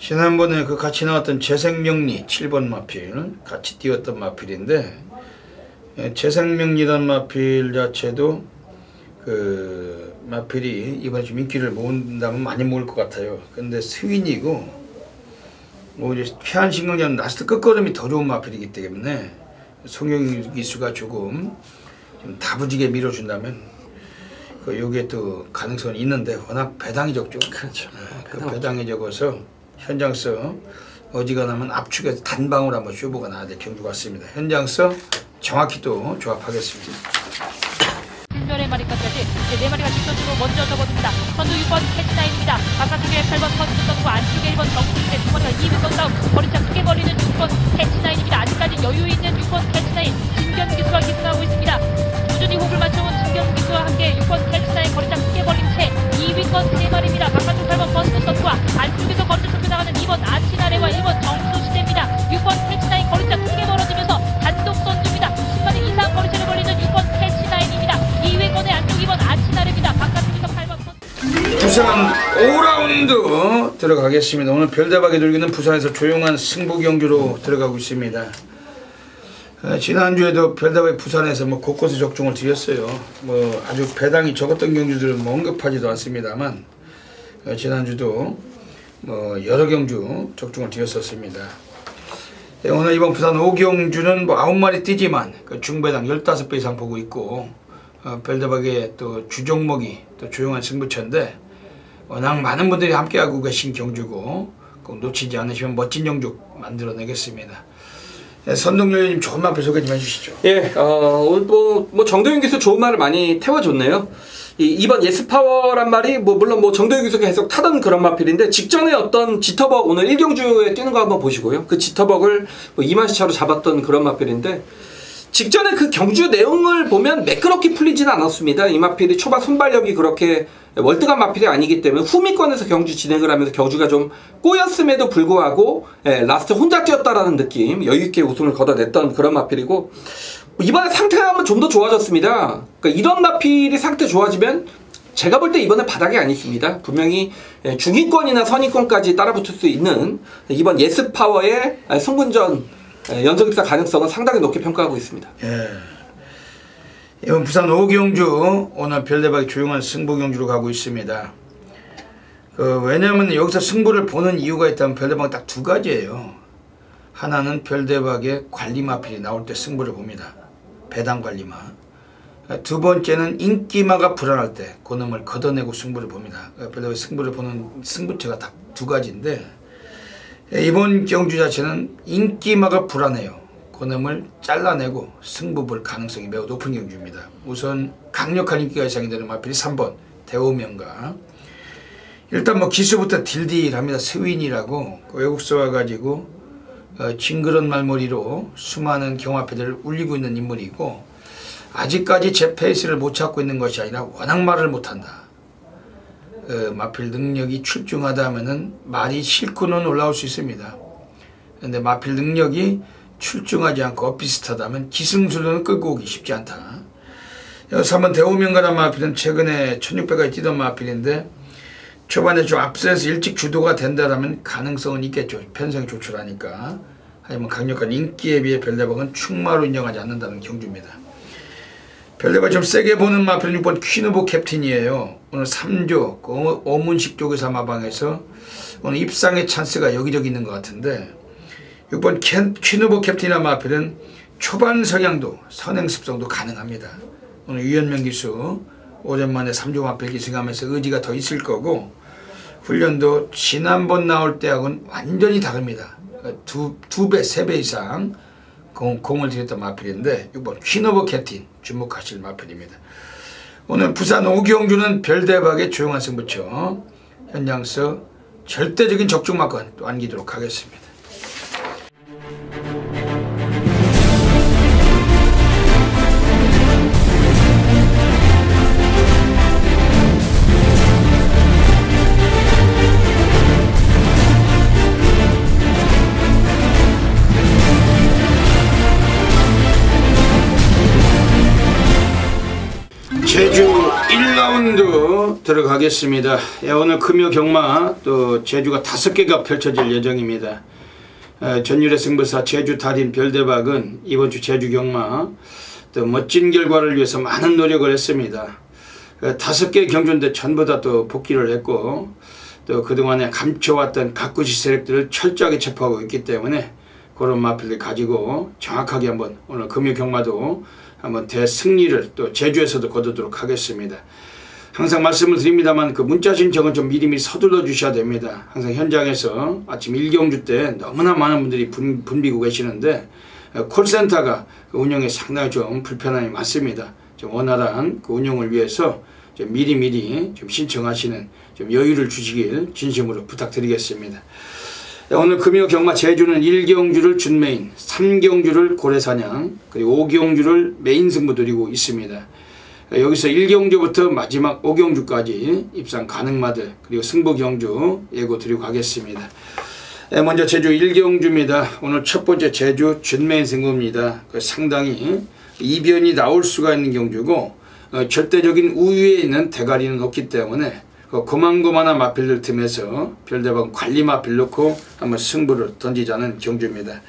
지난번에 그 같이 나왔던 재생명리 7번 마필 같이 뛰었던 마필인데 재생명리란 마필 자체도 그 마필이 이번에 좀 인기를 모은다면 많이 모을 것 같아요. 근데 스윈이고 오히려 쾌한 신강자는 라스트 끝걸음이 더 좋은 마필이기 때문에 송영 기수가 조금 좀 다부지게 밀어준다면 요게 또 가능성이 있는데 워낙 배당이 적죠. 그렇죠. 그 배당이 적어서 현장서 어지간하면 압축해서 단방울 한번 쇼부가 나야 될 경주 같습니다. 현장서 정확히 또 조합하겠습니다. 불멸의 마리까지 이제 4마리가 직선으로 먼저 접어듭니다. 선두 6번 캐치나인입니다. 바깥쪽에 8번 선수 선수와 안쪽에 1번 정수인데 2번이가 2위 싸움 거리차 크게 벌리는 6번 캐치나인입니다. 아직까지 여유 있는 6번 캐치나인 진경 기수가 기승하고 있습니다. 꾸준히 호흡을 맞춰온 진경 기수와 함께 6번 캐치나인 거리차 크게 벌린 채 2위권 3마리입니다. 바깥쪽 8번 선수 선수와 안쪽에서 거리차 좁혀 나가는 2번 아치나레와 1번 정수시대입니다. 6번 캐치나인 거리차 크게 벌어지면서 단독 선두입니다. 10마리 이상 거리차를 벌리는 6번 캐치나인입니다. 2위권의 안쪽 2번 아치나레입니다. 바깥쪽에서 8번 선수 부산 5라운드 들어가겠습니다. 오늘 별대박이 돌기는 부산에서 조용한 승부 경주로 들어가고 있습니다. 지난주에도 별대박이 부산에서 뭐 곳곳에 적중을 드렸어요. 뭐 아주 배당이 적었던 경주들은 뭐 언급하지도 않습니다만 지난주도 뭐 여러 경주 적중을 드렸었습니다. 오늘 이번 부산 5경주는 뭐 9마리 뛰지만 그 중배당 15배 이상 보고 있고 별대박의 또 주종목이 또 조용한 승부처인데 워낙 많은 분들이 함께하고 계신 경주고 꼭 놓치지 않으시면 멋진 경주 만들어내겠습니다. 선동열님 좋은 마필 소개 좀 해주시죠. 예, 오늘 뭐 정도윤 기수 좋은 말을 많이 태워줬네요. 이번 예스파워란 말이 물론 정도윤 기수가 계속 타던 그런 마필인데 직전에 어떤 지터벅 오늘 1경주에 뛰는 거 한번 보시고요. 그 지터벅을 2만시 차로 잡았던 그런 마필인데 직전에 그 경주 내용을 보면 매끄럽게 풀리지는 않았습니다. 이 마필이 초반 손발력이 그렇게 월등한 마필이 아니기 때문에 후미권에서 경주 진행을 하면서 경주가 좀 꼬였음에도 불구하고 라스트 혼자 뛰었다라는 느낌, 여유있게 우승을 걷어냈던 그런 마필이고 이번에 상태가 한번 좀 더 좋아졌습니다. 그러니까 이런 마필이 상태 좋아지면 제가 볼 때 이번에 바닥이 아니습니다. 분명히 중위권이나 선위권까지 따라붙을 수 있는 이번 예스파워의 승분전 연속 입상 가능성은 상당히 높게 평가하고 있습니다. 예. 이번 부산 오경주 오늘 별대박이 조용한 승부 경주로 가고 있습니다. 왜냐하면 여기서 승부를 보는 이유가 있다면 별대박은 딱 두 가지예요. 하나는 별대박의 관리마필이 나올 때 승부를 봅니다. 배당 관리마. 두 번째는 인기마가 불안할 때 그놈을 걷어내고 승부를 봅니다. 별대박의 승부를 보는 승부처가 딱 두 가지인데, 이번 경주 자체는 인기마가 불안해요. 그놈을 잘라내고 승부 볼 가능성이 매우 높은 경주입니다. 우선 강력한 인기가 예상이 되는 마필이 3번 대오명가. 일단 뭐 기수부터 딜딜합니다. 스윈이라고 외국서 와가지고 징그런 말머리로 수많은 경마패들을 울리고 있는 인물이고, 아직까지 제 페이스를 못 찾고 있는 것이 아니라 워낙 말을 못한다. 마필 능력이 출중하다 하면은 말이 싣고는 올라올 수 있습니다. 근데 마필 능력이 출중하지 않고 엇비슷하다면 기승술로는 끌고 오기 쉽지 않다. 여기서 한번 대오명가란 마필은 최근에 1600까지 뛰던 마필인데, 초반에 좀 앞서서 일찍 주도가 된다면 가능성은 있겠죠. 편성이 조촐하니까. 하지만 강력한 인기에 비해 별대박은 충마로 인정하지 않는다는 경주입니다. 별대박 좀 세게 보는 마필은 6번 퀸오브 캡틴이에요. 오늘 3조 오문식 쪽의 사마방에서 오늘 입상의 찬스가 여기저기 있는 것 같은데, 6번 퀸오브 캡틴이나 마필은 초반 성향도 선행습성도 가능합니다. 오늘 유현명 기수 오랜만에 3조 마필 기승하면서 의지가 더 있을 거고, 훈련도 지난번 나올 때하고는 완전히 다릅니다. 두 배, 세 배 이상 공을 들였던 마필인데, 6번 퀸오브 캡틴 주목하실 마필입니다. 오늘 부산 오경주는 별대박의 조용한 승부처. 현장서 절대적인 적중마건 또 안기도록 하겠습니다. 제주 1라운드 들어가겠습니다. 오늘 금요 경마 또 제주가 5개가 펼쳐질 예정입니다. 전율의 승부사 제주 달인 별대박은 이번 주 제주 경마 또 멋진 결과를 위해서 많은 노력을 했습니다. 5개 경주인데 전부 다 또 복귀를 했고, 또 그동안에 감춰왔던 가꾸시 세력들을 철저하게 체포하고 있기 때문에 그런 마필을 가지고 정확하게 한번 오늘 금요 경마도 한번 대승리를 또 제주에서도 거두도록 하겠습니다. 항상 말씀을 드립니다만 그 문자 신청은 좀 미리미리 서둘러 주셔야 됩니다. 항상 현장에서 아침 1경주 때 너무나 많은 분들이 붐비고 계시는데, 콜센터가 그 운영에 상당히 좀 불편함이 많습니다. 좀 원활한 그 운영을 위해서 좀 미리미리 좀 신청하시는 좀 여유를 주시길 진심으로 부탁드리겠습니다. 오늘 금요 경마 제주는 1경주를 준메인, 3경주를 고래사냥, 그리고 5경주를 메인 승부 드리고 있습니다. 여기서 1경주부터 마지막 5경주까지 입상 가능마들, 그리고 승부 경주 예고 드리고 가겠습니다. 먼저 제주 1경주입니다. 오늘 첫 번째 제주 준메인 승부입니다. 상당히 이변이 나올 수가 있는 경주고, 절대적인 우위에 있는 대가리는 없기 때문에 고만고만한 마필들 틈에서 별대박 관리 마필 넣고 한번 승부를 던지자는 경주입니다.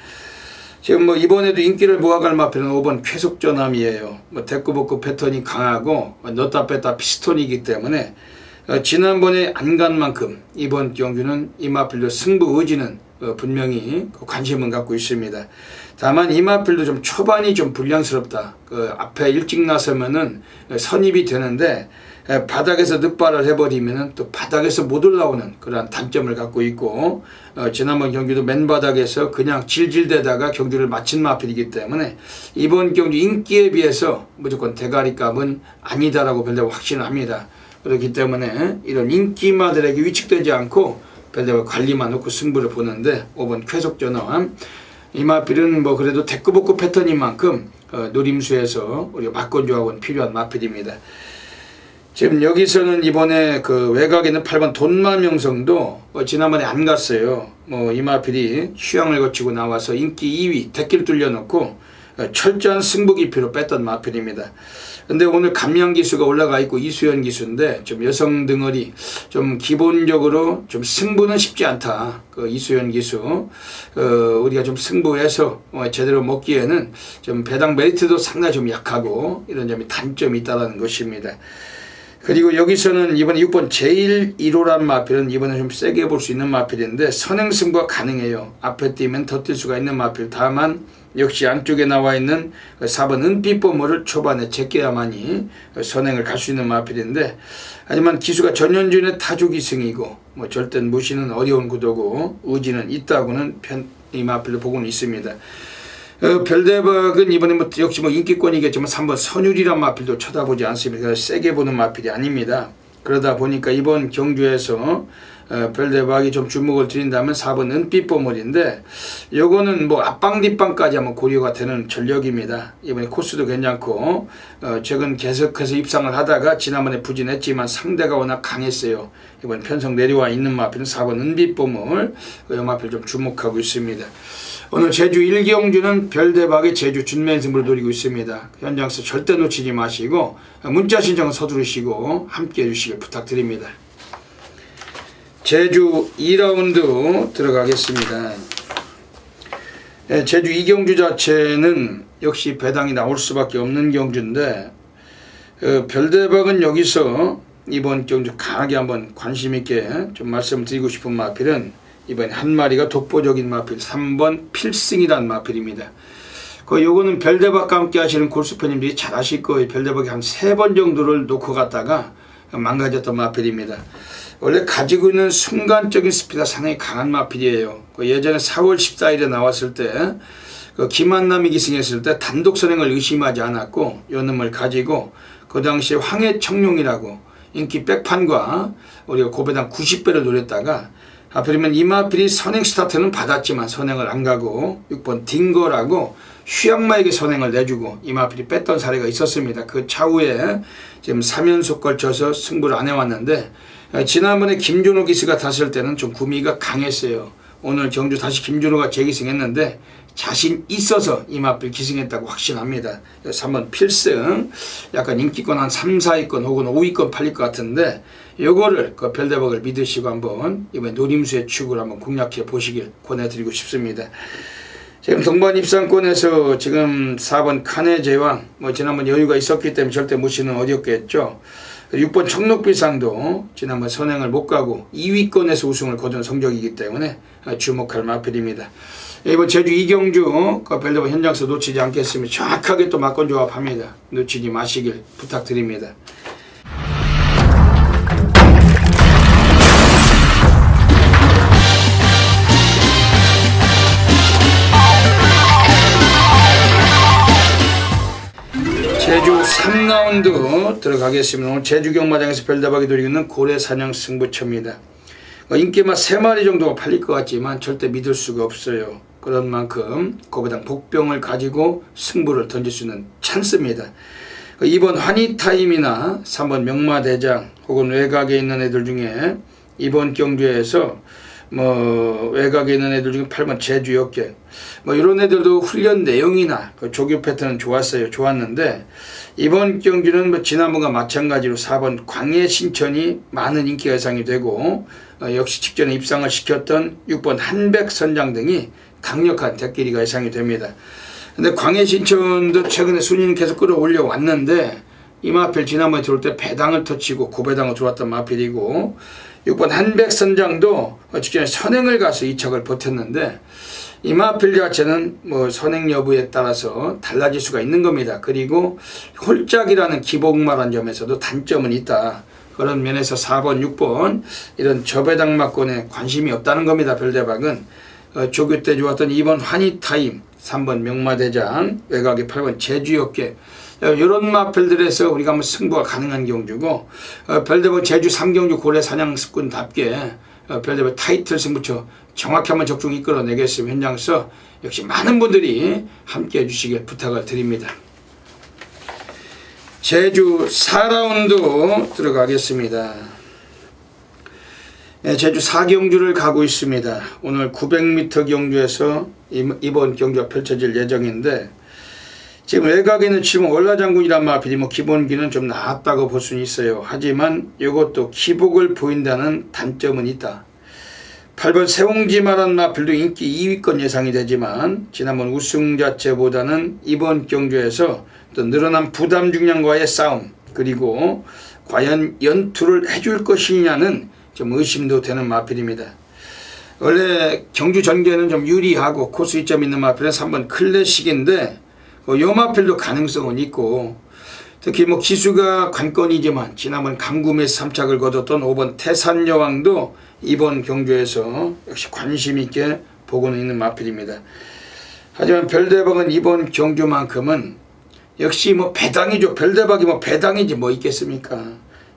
지금 뭐 이번에도 인기를 모아갈 마필은 5번 쾌속전함이에요. 대꾸복구 패턴이 강하고 넣다 뺐다 피스톤이기 때문에 지난번에 안 간 만큼 이번 경주는 이 마필도 승부 의지는 분명히 관심은 갖고 있습니다. 다만 이 마필도 좀 초반이 좀 불량스럽다. 앞에 일찍 나서면은 선입이 되는데, 바닥에서 늑발을 해버리면 또 바닥에서 못 올라오는 그러한 단점을 갖고 있고, 지난번 경기도 맨바닥에서 그냥 질질대다가 경주를 마친 마필이기 때문에 이번 경주 인기에 비해서 무조건 대가리값은 아니다라고 별대박 확신을 합니다. 그렇기 때문에 이런 인기마들에게 위축되지 않고 별대박 관리만 놓고 승부를 보는데, 5번 쾌속전환 이 마필은 뭐 그래도 대꾸복구 패턴인 만큼 노림수에서 우리가 막건조하고는 필요한 마필입니다. 지금 여기서는 이번에 그 외곽에 있는 8번 돈마명성도 지난번에 안 갔어요. 뭐 이마필이 휴양을 거치고 나와서 인기 2위 대기를 뚫려놓고 철저한 승부 기피로 뺐던 마필입니다. 근데 오늘 감량 기수가 올라가 있고 이수연 기수인데 좀 여성 덩어리 좀 기본적으로 좀 승부는 쉽지 않다. 그 이수연 기수 우리가 좀 승부해서 제대로 먹기에는 좀 배당 메리트도 상당히 좀 약하고 이런 점이 단점이 있다는 것입니다. 그리고 여기서는 이번에 6번 제1 1호란 마필은 이번에 좀 세게 볼 수 있는 마필인데 선행승부가 가능해요. 앞에 뛰면 더 뛸 수가 있는 마필. 다만 역시 안쪽에 나와 있는 4번 은빛범어를 초반에 제껴야만이 선행을 갈 수 있는 마필인데 하지만 기수가 전현준의 타주기승이고 뭐 절대 무시는 어려운 구도고 의지는 있다고는 이 마필로 보고는 있습니다. 별대박은 이번에 뭐 역시 뭐 인기권이겠지만 3번 선율이란 마필도 쳐다보지 않습니다. 세게 보는 마필이 아닙니다. 그러다 보니까 이번 경주에서 별대박이 좀 주목을 드린다면 4번 은빛보물인데 요거는 뭐 앞방 뒷방까지 한번 고려가 되는 전력입니다. 이번에 코스도 괜찮고 최근 계속해서 입상을 하다가 지난번에 부진했지만 상대가 워낙 강했어요. 이번 편성 내려와 있는 마필은 4번 은빛보물 이 마필 좀 주목하고 있습니다. 오늘 제주 1경주는 별대박의 제주 준면승부를 노리고 있습니다. 현장에서 절대 놓치지 마시고 문자 신청은 서두르시고 함께 해주시길 부탁드립니다. 제주 2라운드 들어가겠습니다. 제주 2경주 자체는 역시 배당이 나올 수밖에 없는 경주인데 별대박은 여기서 이번 경주 강하게 한번 관심 있게 좀 말씀드리고 싶은 마필은 이번에 한 마리가 독보적인 마필 3번 필승이란 마필입니다. 요거는 별대박과 함께 하시는 골수팬님들이 잘 아실 거예요. 별대박이 한 3번 정도를 놓고 갔다가 망가졌던 마필입니다. 원래 가지고 있는 순간적인 스피드가 상당히 강한 마필이에요. 예전에 4월 14일에 나왔을 때 김한남이 기승했을 때 단독 선행을 의심하지 않았고 요 놈을 가지고 그 당시에 황해청룡이라고 인기 백판과 우리가 고배당 90배를 노렸다가 하필이면 이 마필이 선행 스타트는 받았지만 선행을 안 가고 6번 딩거라고 휴양마에게 선행을 내주고 이 마필이 뺐던 사례가 있었습니다. 그 차후에 지금 3연속 걸쳐서 승부를 안 해왔는데 지난번에 김준호 기수가 탔을 때는 좀 구미가 강했어요. 오늘 경주 다시 김준호가 재기승했는데 자신 있어서 이 마필 기승했다고 확신합니다. 3번 필승 약간 인기권 한 3, 4위권 혹은 5위권 팔릴 것 같은데 요거를 그 별대박을 믿으시고 한번 이번에 노림수의 축을 한번 공략해 보시길 권해드리고 싶습니다. 지금 동반 입상권에서 지금 4번 칸의 제왕 뭐 지난번 여유가 있었기 때문에 절대 무시는 어렵겠죠. 6번 청록비상도 지난번 선행을 못 가고 2위권에서 우승을 거둔 성적이기 때문에 주목할 마필입니다. 이번 제주 2경주 그 별대박 현장에서 놓치지 않겠습니다. 정확하게 또 막권 조합합니다. 놓치지 마시길 부탁드립니다. 제주 3라운드 들어가겠습니다. 오늘 제주 경마장에서 별대박이 노리고 있는 고래사냥 승부처입니다. 인기만 3마리 정도가 팔릴 것 같지만 절대 믿을 수가 없어요. 그런 만큼 고배당 복병을 가지고 승부를 던질 수 있는 찬스입니다. 2번 환희타임이나 3번 명마대장 혹은 외곽에 있는 애들 중에 이번 경주에서 뭐 외곽에 있는 애들 중에 8번 제주역객 뭐 이런 애들도 훈련 내용이나 그 조교 패턴은 좋았는데 이번 경주는 뭐 지난번과 마찬가지로 4번 광해신천이 많은 인기가 예상이 되고 역시 직전에 입상을 시켰던 6번 한백선장 등이 강력한 대끼리가 예상이 됩니다. 근데 광해신천도 최근에 순위는 계속 끌어올려 왔는데 이 마필 지난번에 들어올 때 배당을 터치고 고배당을 들어왔던 마필이고 6번 한백선장도 직전에 선행을 가서 2착을 버텼는데 이 마필 자체는 뭐 선행 여부에 따라서 달라질 수가 있는 겁니다. 그리고 홀짝이라는 기복마란 점에서도 단점은 있다. 그런 면에서 4번, 6번 이런 저배당 막권에 관심이 없다는 겁니다. 별대박은 조교 때 좋았던 2번 환희타임, 3번 명마대장, 외곽에 8번 제주역객 이런 마필들에서 우리가 한번 승부가 가능한 경주고 별대박 제주 3경주 고래사냥습군답게 별대박 타이틀 승부처 정확히 한번 적중 이끌어내겠습니다. 현장에서 역시 많은 분들이 함께 해주시길 부탁을 드립니다. 제주 4라운드 들어가겠습니다. 제주 4경주를 가고 있습니다. 오늘 900m 경주에서 이번 경주가 펼쳐질 예정인데 지금 외곽에는 지금 월라장군이란 마필이 기본기는 좀 나았다고 볼 수는 있어요. 하지만 이것도 기복을 보인다는 단점은 있다. 8번 세옹지마란 마필도 인기 2위권 예상이 되지만 지난번 우승 자체보다는 이번 경주에서 또 늘어난 부담 중량과의 싸움, 그리고 과연 연투를 해줄 것이냐는 좀 의심도 되는 마필입니다. 원래 경주 전개는 좀 유리하고 코스 이점 있는 마필은 3번 클래식인데 이 마필도 가능성은 있고, 특히 기수가 관건이지만 지난번 강구에서 3착을 거뒀던 5번 태산여왕도 이번 경주에서 역시 관심 있게 보고는 있는 마필입니다. 하지만 별대박은 이번 경주만큼은 역시 배당이죠. 별대박이 배당이지 있겠습니까.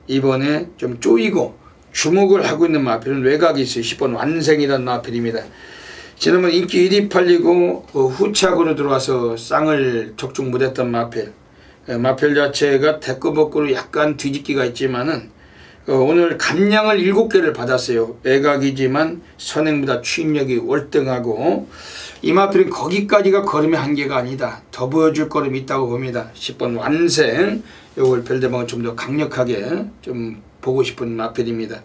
이번에 좀 쪼이고 주목을 하고 있는 마필은 외곽이 있어요. 10번 완생이라는 마필입니다. 지난번 인기 1위 팔리고 후착으로 들어와서 쌍을 적중 못했던 마필. 마필 자체가 대꾸복구로 약간 뒤집기가 있지만은 오늘 감량을 7개를 받았어요. 외곽이지만 선행보다 추임력이 월등하고, 이 마필은 거기까지가 걸음의 한계가 아니다. 더 보여줄 걸음이 있다고 봅니다. 10번 완생, 요걸 별대방은 좀 더 강력하게 좀 보고 싶은 마필입니다.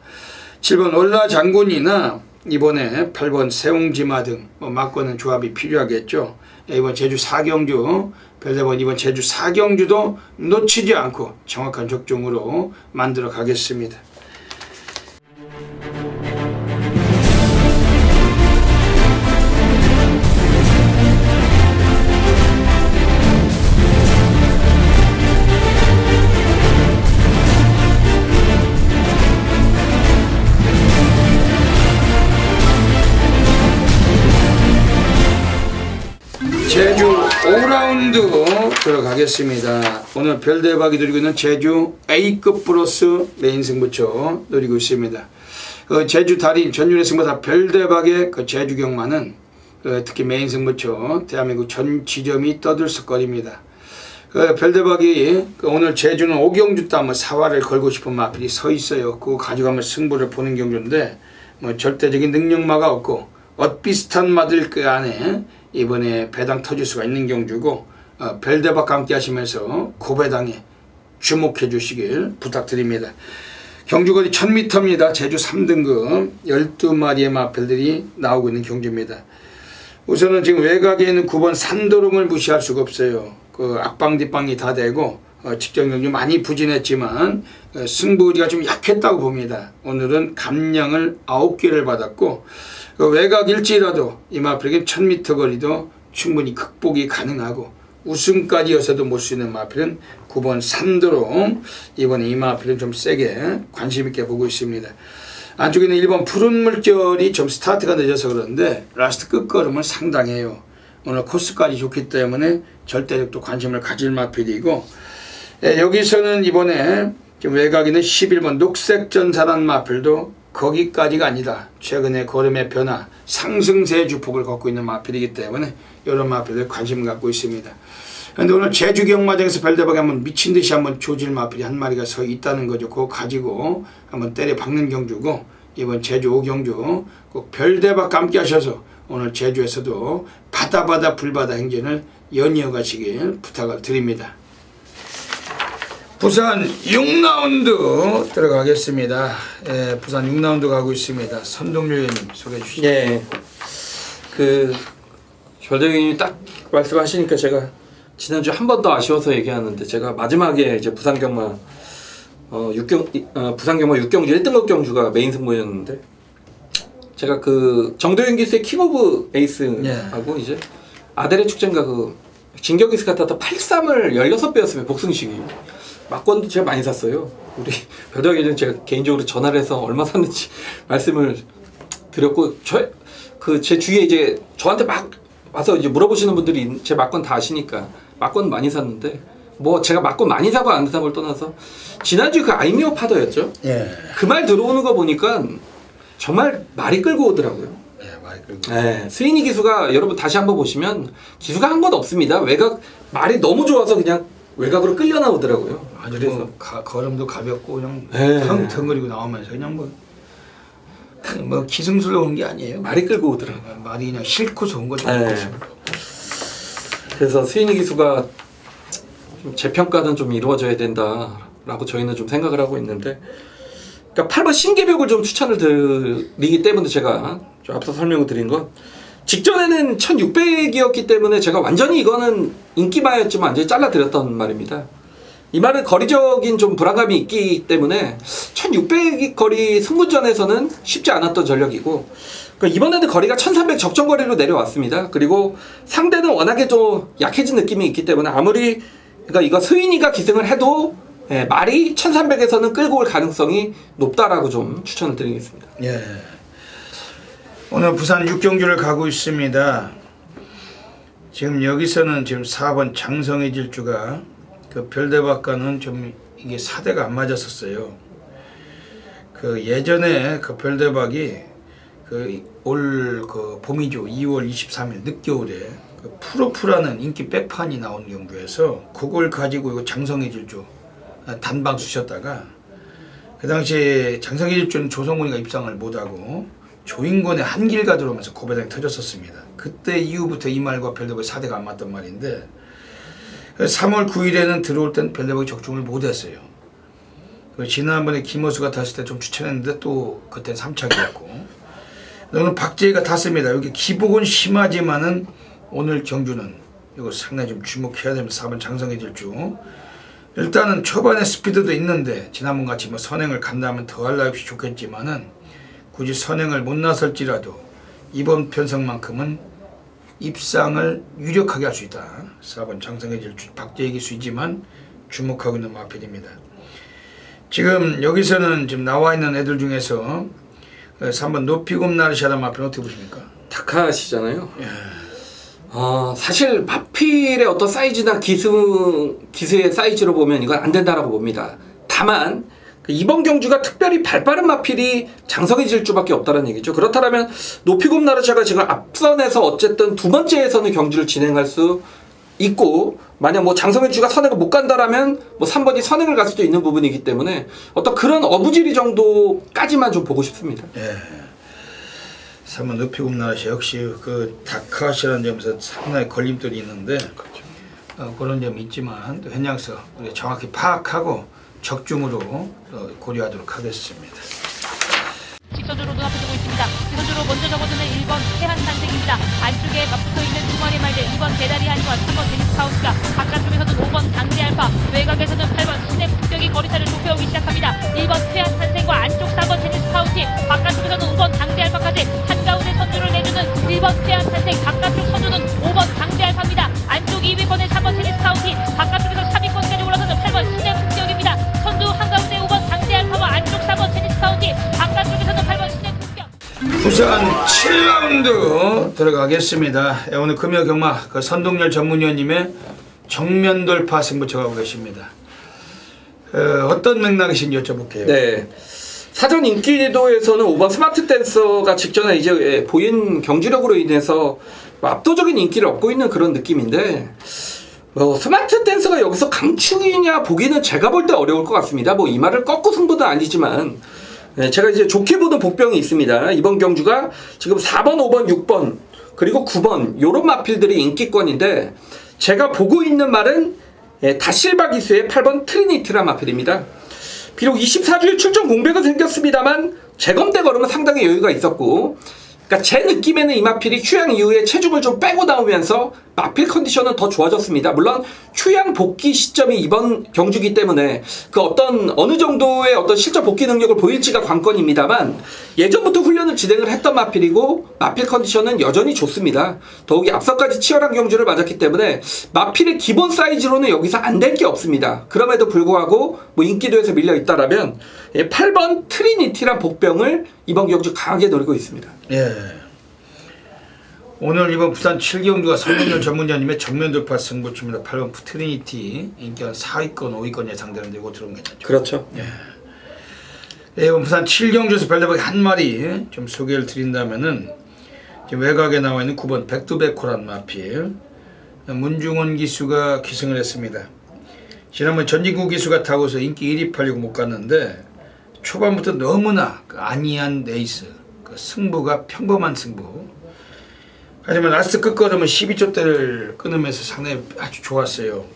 7번 월라장군이나 이번에 8번 세옹지마 등 맞고는 조합이 필요하겠죠. 이번 제주 4경주 별대번 이번 제주 4경주도 놓치지 않고 정확한 적중으로 만들어 가겠습니다. 제주 5라운드 들어가겠습니다. 오늘 별대박이 노리고 있는 제주 A급 플러스 메인 승부처 노리고 있습니다. 제주 달인 전륜의 승부사 별대박의 제주 경마는 특히 메인 승부처 대한민국 전 지점이 떠들썩거립니다. 별대박이 오늘 제주는 5경주 따면 사활을 걸고 싶은 마필이 서 있어요. 그거 가지고 한번 승부를 보는 경주인데 절대적인 능력마가 없고 엇비슷한 마들 그 안에 이번에 배당 터질 수가 있는 경주고, 별대박과 함께 하시면서 고배당에 주목해 주시길 부탁드립니다. 경주거리 1000m입니다. 제주 3등급 12마리의 마필들이 나오고 있는 경주입니다. 우선은 지금 외곽에 있는 9번 산도롱을 무시할 수가 없어요. 앞방 뒷방이 다 되고 직전 경주 많이 부진했지만 승부가 좀 약했다고 봅니다. 오늘은 감량을 9개를 받았고, 외곽일지라도 이 마필에겐 1000m 거리도 충분히 극복이 가능하고 우승까지여서도 못 수 있는 마필은 9번 산도롱. 이번에 이 마필은 좀 세게 관심 있게 보고 있습니다. 안쪽에는 1번 푸른 물결이 좀 스타트가 늦어서 그런데 라스트 끝걸음은 상당해요. 오늘 코스까지 좋기 때문에 절대적도 관심을 가질 마필이고, 여기서는 이번에 외곽에는 11번 녹색전사란 마필도 거기까지가 아니다. 최근에 걸음의 변화, 상승세 주폭을 걷고 있는 마필이기 때문에 이런 마필들 관심 갖고 있습니다. 그런데 오늘 제주 경마장에서 별대박에 한번 미친듯이 한번 조질 마필이 한 마리가 서 있다는 거죠. 그거 가지고 한번 때려 박는 경주고, 이번 제주 5경주 꼭 별대박과 함께 하셔서 오늘 제주에서도 바다바다 불바다 행진을 연이어 가시길 부탁을 드립니다. 부산 6라운드 들어가겠습니다. 부산 6라운드 가고 있습니다. 선동률 의원님 소개해 주시죠. 예. 별대박이 딱 말씀하시니까 제가 지난주 한 번 더 아쉬워서 얘기하는데, 제가 마지막에 이제 부산 경마 부산 경마 6경주 1등급 경주가 메인 승부였는데, 제가 정도윤 기수의 킹 오브 에이스하고 이제 아델의 축제인가 진격기수 같았던 83을 16배였으면 복승식이 막권도 제가 많이 샀어요. 우리 별대박이는 제가 개인적으로 전화를 해서 얼마 샀는지 말씀을 드렸고, 제 주위에 이제 저한테 막 와서 이제 물어보시는 분들이 제 막권 다 아시니까 막권 많이 샀는데, 제가 막권 많이 사고 안 사고를 떠나서 지난주 아이미어 파더였죠. 예. 그 말 들어오는 거 보니까 정말 말이 끌고 오더라고요. 말이 끌고. 스위니 기수가 여러분 다시 한번 보시면 기수가 한 건 없습니다. 외곽 말이 너무 좋아서 그냥 외곽으로 끌려 나오더라고요. 아주 그래서 걸음도 가볍고 그냥 텅텅거리고 나오면서 그냥 기승술로 온 게 아니에요. 말이 끌고 오더라고요. 말이 그냥 싣고서 온 거죠. 그래서 스위니 기수가 좀 재평가는 좀 이루어져야 된다라고 저희는 좀 생각을 하고 있는데, 그러니까 8번 신개벽을 좀 추천을 드리기 때문에 제가 좀 앞서 설명을 드린 건, 직전에는 1600이었기 때문에 제가 완전히 이거는 인기마였지만 완전히 잘라드렸던 말입니다. 이 말은 거리적인 좀 불안감이 있기 때문에 1600 거리 승부전에서는 쉽지 않았던 전력이고, 그러니까 이번에는 거리가 1300 적정 거리로 내려왔습니다. 그리고 상대는 워낙에 좀 약해진 느낌이 있기 때문에 아무리, 그러니까 이거 스윈이가 기승을 해도 말이 1300에서는 끌고 올 가능성이 높다라고 좀 추천을 드리겠습니다. 예. 오늘 부산 6경주를 가고 있습니다. 지금 여기서는 지금 4번 장성의 질주가 그 별대박과는 좀 이게 사대가 안 맞았었어요. 그 예전에 그 별대박이 그 올 그 봄이죠. 2월 23일 늦겨울에 그 프로프라는 인기 백판이 나온 경주에서 그걸 가지고 이거 장성의 질주 단방 쑤셨다가, 그 당시에 장성의 질주는 조성훈이가 입상을 못하고 조인권의 한길가 들어오면서 고배당이 터졌었습니다. 그때 이후부터 이 말과 별대박이 사대가 안 맞던 말인데, 3월 9일에는 들어올 땐 별대박이 적중을 못했어요. 지난번에 김호수가 탔을 때 좀 추천했는데 또 그땐 3착이었고, 오늘 박재희가 탔습니다. 여기 기복은 심하지만은 오늘 경주는 이거 상당히 좀 주목해야 됩니다. 4번 장성의 질주. 일단은 초반에 스피드도 있는데 지난번 같이 뭐 선행을 간다면 더할 나위 없이 좋겠지만은 굳이 선행을 못 나설지라도 이번 편성만큼은 입상을 유력하게 할 수 있다. 4번 장성의 질주 박재희 기수이지만 주목하고 있는 마필입니다. 지금 여기서는 지금 나와 있는 애들 중에서 3번 높이곰 나르샤라 마필은 어떻게 보십니까? 다카시잖아요. 예. 사실 마필의 어떤 사이즈나 기수의 사이즈로 보면 이건 안 된다라고 봅니다. 다만 이번 경주가 특별히 발빠른 마필이 장성의 질주밖에 없다는 얘기죠. 그렇다면 높이곰 나르샤가 지금 앞선에서 어쨌든 두 번째에서는 경주를 진행할 수 있고, 만약 뭐 장성의 질주가 선행을 못 간다라면 뭐 3번이 선행을 갈 수도 있는 부분이기 때문에 어떤 그런 어부지리 정도까지만 좀 보고 싶습니다. 예. 3번 높이곰 나르샤 역시 그 다카시라는 점에서 상당히 걸림돌이 있는데, 그렇죠. 그런 점이 있지만 또 현장에서 우리가 정확히 파악하고 적중으로 고려하도록 하겠습니다. 직선주로 눈앞에 두고 있습니다. 직선주로 먼저 접어드는 1번 태한 탄생입니다. 안쪽에 맞붙어 있는 두 마리 말들 2번 대다리 한과 3번 데니스 카우스가, 바깥쪽에서는 5번 강대 알파, 외곽에서는 8번 신의 품격이 거리차를 좁혀오기 시작합니다. 1번 태한 탄생과 안쪽 4번 데니스 카우스, 바깥쪽에서는 5번 강대 알파까지 한가운데 선두를 내주는 1번 태한 탄생, 바깥쪽 선두는 5번 강대 알파입니다. 안쪽 2위권에 3번 데니스 카우스, 바깥쪽에서 3위권까지 올라서는 8번 신의 품격입니다. 선두 한가운데 5번 강대 알파와 안쪽 4번 데니스 카우스, 바깥쪽에서는 8번 신의 품격. 부산 7라운드 들어가겠습니다. 오늘 금요 경마 그 선동열 전문위원님의 정면 돌파 승부처 가고 계십니다. 어떤 맥락이신지 여쭤볼게요. 네. 사전 인기도에서는 5번 스마트 댄서가 직전에 이제 보인 경주력으로 인해서 압도적인 인기를 얻고 있는 그런 느낌인데, 스마트 댄서가 여기서 강축이냐 보기는 제가 볼 때 어려울 것 같습니다. 뭐 이 말을 꺾고 승부는 아니지만, 제가 이제 좋게 보는 복병이 있습니다. 이번 경주가 지금 4번, 5번, 6번 그리고 9번 요런 마필들이 인기권인데, 제가 보고 있는 말은 다실바 기수의 8번 트리니티란 마필입니다. 비록 24주에 출전 공백은 생겼습니다만 재검대 걸으면 상당히 여유가 있었고, 그러니까 제 느낌에는 이 마필이 휴양 이후에 체중을 좀 빼고 나오면서 마필 컨디션은 더 좋아졌습니다. 물론 휴양 복귀 시점이 이번 경주기 때문에 그 어느 정도의 어떤 실전 복귀 능력을 보일지가 관건입니다만, 예전부터 훈련을 진행을 했던 마필이고 마필 컨디션은 여전히 좋습니다. 더욱이 앞서까지 치열한 경주를 맞았기 때문에 마필의 기본 사이즈로는 여기서 안 될 게 없습니다. 그럼에도 불구하고 뭐 인기도에서 밀려 있다라면 8번 트리니티란 복병을 이번 경주 강하게 노리고 있습니다. 예. 오늘 이번 부산 7경주가 선동열 전문위원님의 정면 돌파 승부처입니다. 8번 트리니티 인기한 4위권, 5위권 예상되는데 이거 들어온 게 있죠. 그렇죠. 예. 이번 부산 7경주에서 별대박이 한 마리 좀 소개를 드린다면은 지금 외곽에 나와 있는 9번 백두백호란 마필, 문중원 기수가 기승을 했습니다. 지난번 전진구 기수가 타고서 인기 1위 팔리고 못 갔는데 초반부터 너무나 아니한 레이스, 승부가 평범한 승부. 하지만 라스트 끝걸음은 12초대를 끊으면서 상당히 아주 좋았어요.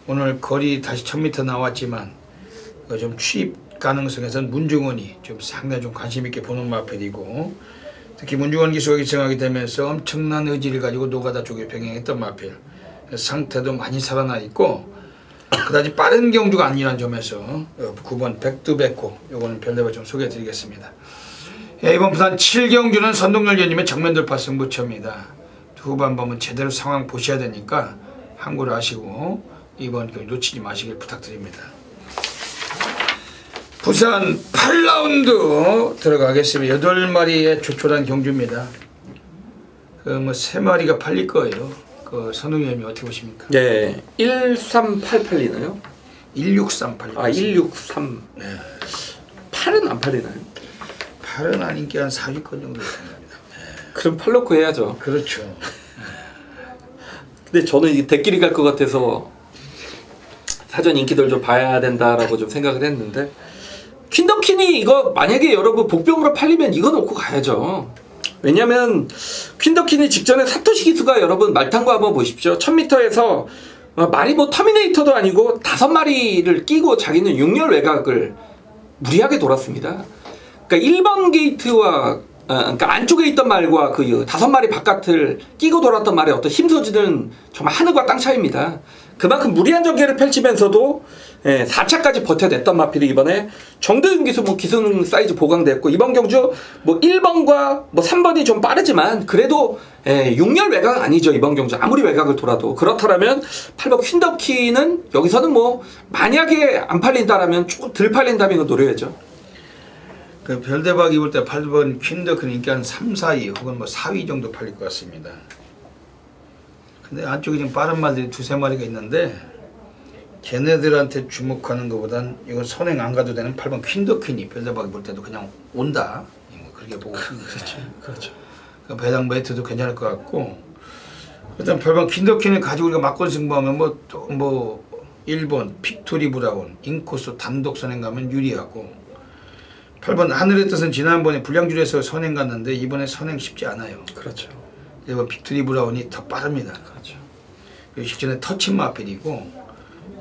오늘 거리 다시 1000m 나왔지만 좀 취입 가능성에서는 문중원이 좀 상당히 좀 관심 있게 보는 마필이고, 특히 문중원 기수가 기승하게 되면서 엄청난 의지를 가지고 노가다 쪽에 병행했던 마필, 상태도 많이 살아나 있고 그다지 빠른 경주가 아니라는 점에서 9번 백두백호 요거는 별내버 좀 소개해드리겠습니다. 이번 부산 7경주는 선동열 위원님의 정면 돌파 승부처입니다. 후반 보면 제대로 상황 보셔야 되니까 함구를 하시고 이번 놓치지 마시길 부탁드립니다. 부산 8라운드 들어가겠습니다. 8마리의 조촐한 경주입니다. 뭐 3마리가 팔릴 거예요. 선웅위원님 어떻게 보십니까? 네, 1388이나요? 1638. 아, 163. 네. 8은 안 팔리나요? 8은 아닌 게 한 4위권 정도 됩니다. 그럼 팔놓고 해야죠. 그렇죠. 근데 저는 이 대끼리 갈 것 같아서 사전 인기들 좀 봐야 된다라고 좀 생각을 했는데, 퀸더퀸이 이거 만약에 여러분 복병으로 팔리면 이거 놓고 가야죠. 왜냐면 퀸더퀸이 직전에 사토시 기수가 여러분 말탄 거 한번 보십시오. 1000m에서 말이 뭐 터미네이터도 아니고 5마리를 끼고 자기는 6열 외곽을 무리하게 돌았습니다. 그러니까 1번 게이트와 그러니까 안쪽에 있던 말과 그 5마리 바깥을 끼고 돌았던 말의 어떤 힘소지는 정말 하늘과 땅 차이입니다. 그만큼 무리한 전개를 펼치면서도 4차까지 버텨냈던 마필이 이번에 정도윤 기수 뭐 기승 사이즈 보강됐고, 이번 경주 뭐 1번과 뭐 3번이 좀 빠르지만 그래도 6열 외곽은 아니죠. 이번 경주 아무리 외곽을 돌아도. 그렇다면 8번 퀸더키는 여기서는 뭐 만약에 안 팔린다라면 조금 덜 팔린다면 이거 노려야죠. 그 별대박 입을 때 8번 퀸더큰 인기 한 3, 4위 혹은 뭐 4위 정도 팔릴 것 같습니다. 근데 안쪽에 좀 빠른 말들이 2, 3마리가 있는데 걔네들한테 주목하는 것보단 이건 선행 안 가도 되는 8번 퀸더퀸이 별대박이 볼 때도 그냥 온다. 뭐 그렇게 보고 있습니다. 그렇죠. 배당 메이트도 괜찮을 것 같고, 일단 8번 퀸더퀸을 가지고 우리가 막권 승부하면 뭐 1번 픽토리 브라운 인코스 단독 선행 가면 유리하고, 8번 하늘의 뜻은 지난번에 불량줄에서 선행 갔는데 이번에 선행 쉽지 않아요. 그렇죠. 1번 픽토리 브라운이 더 빠릅니다. 그렇죠. 그리고 직전에 터치 마필이고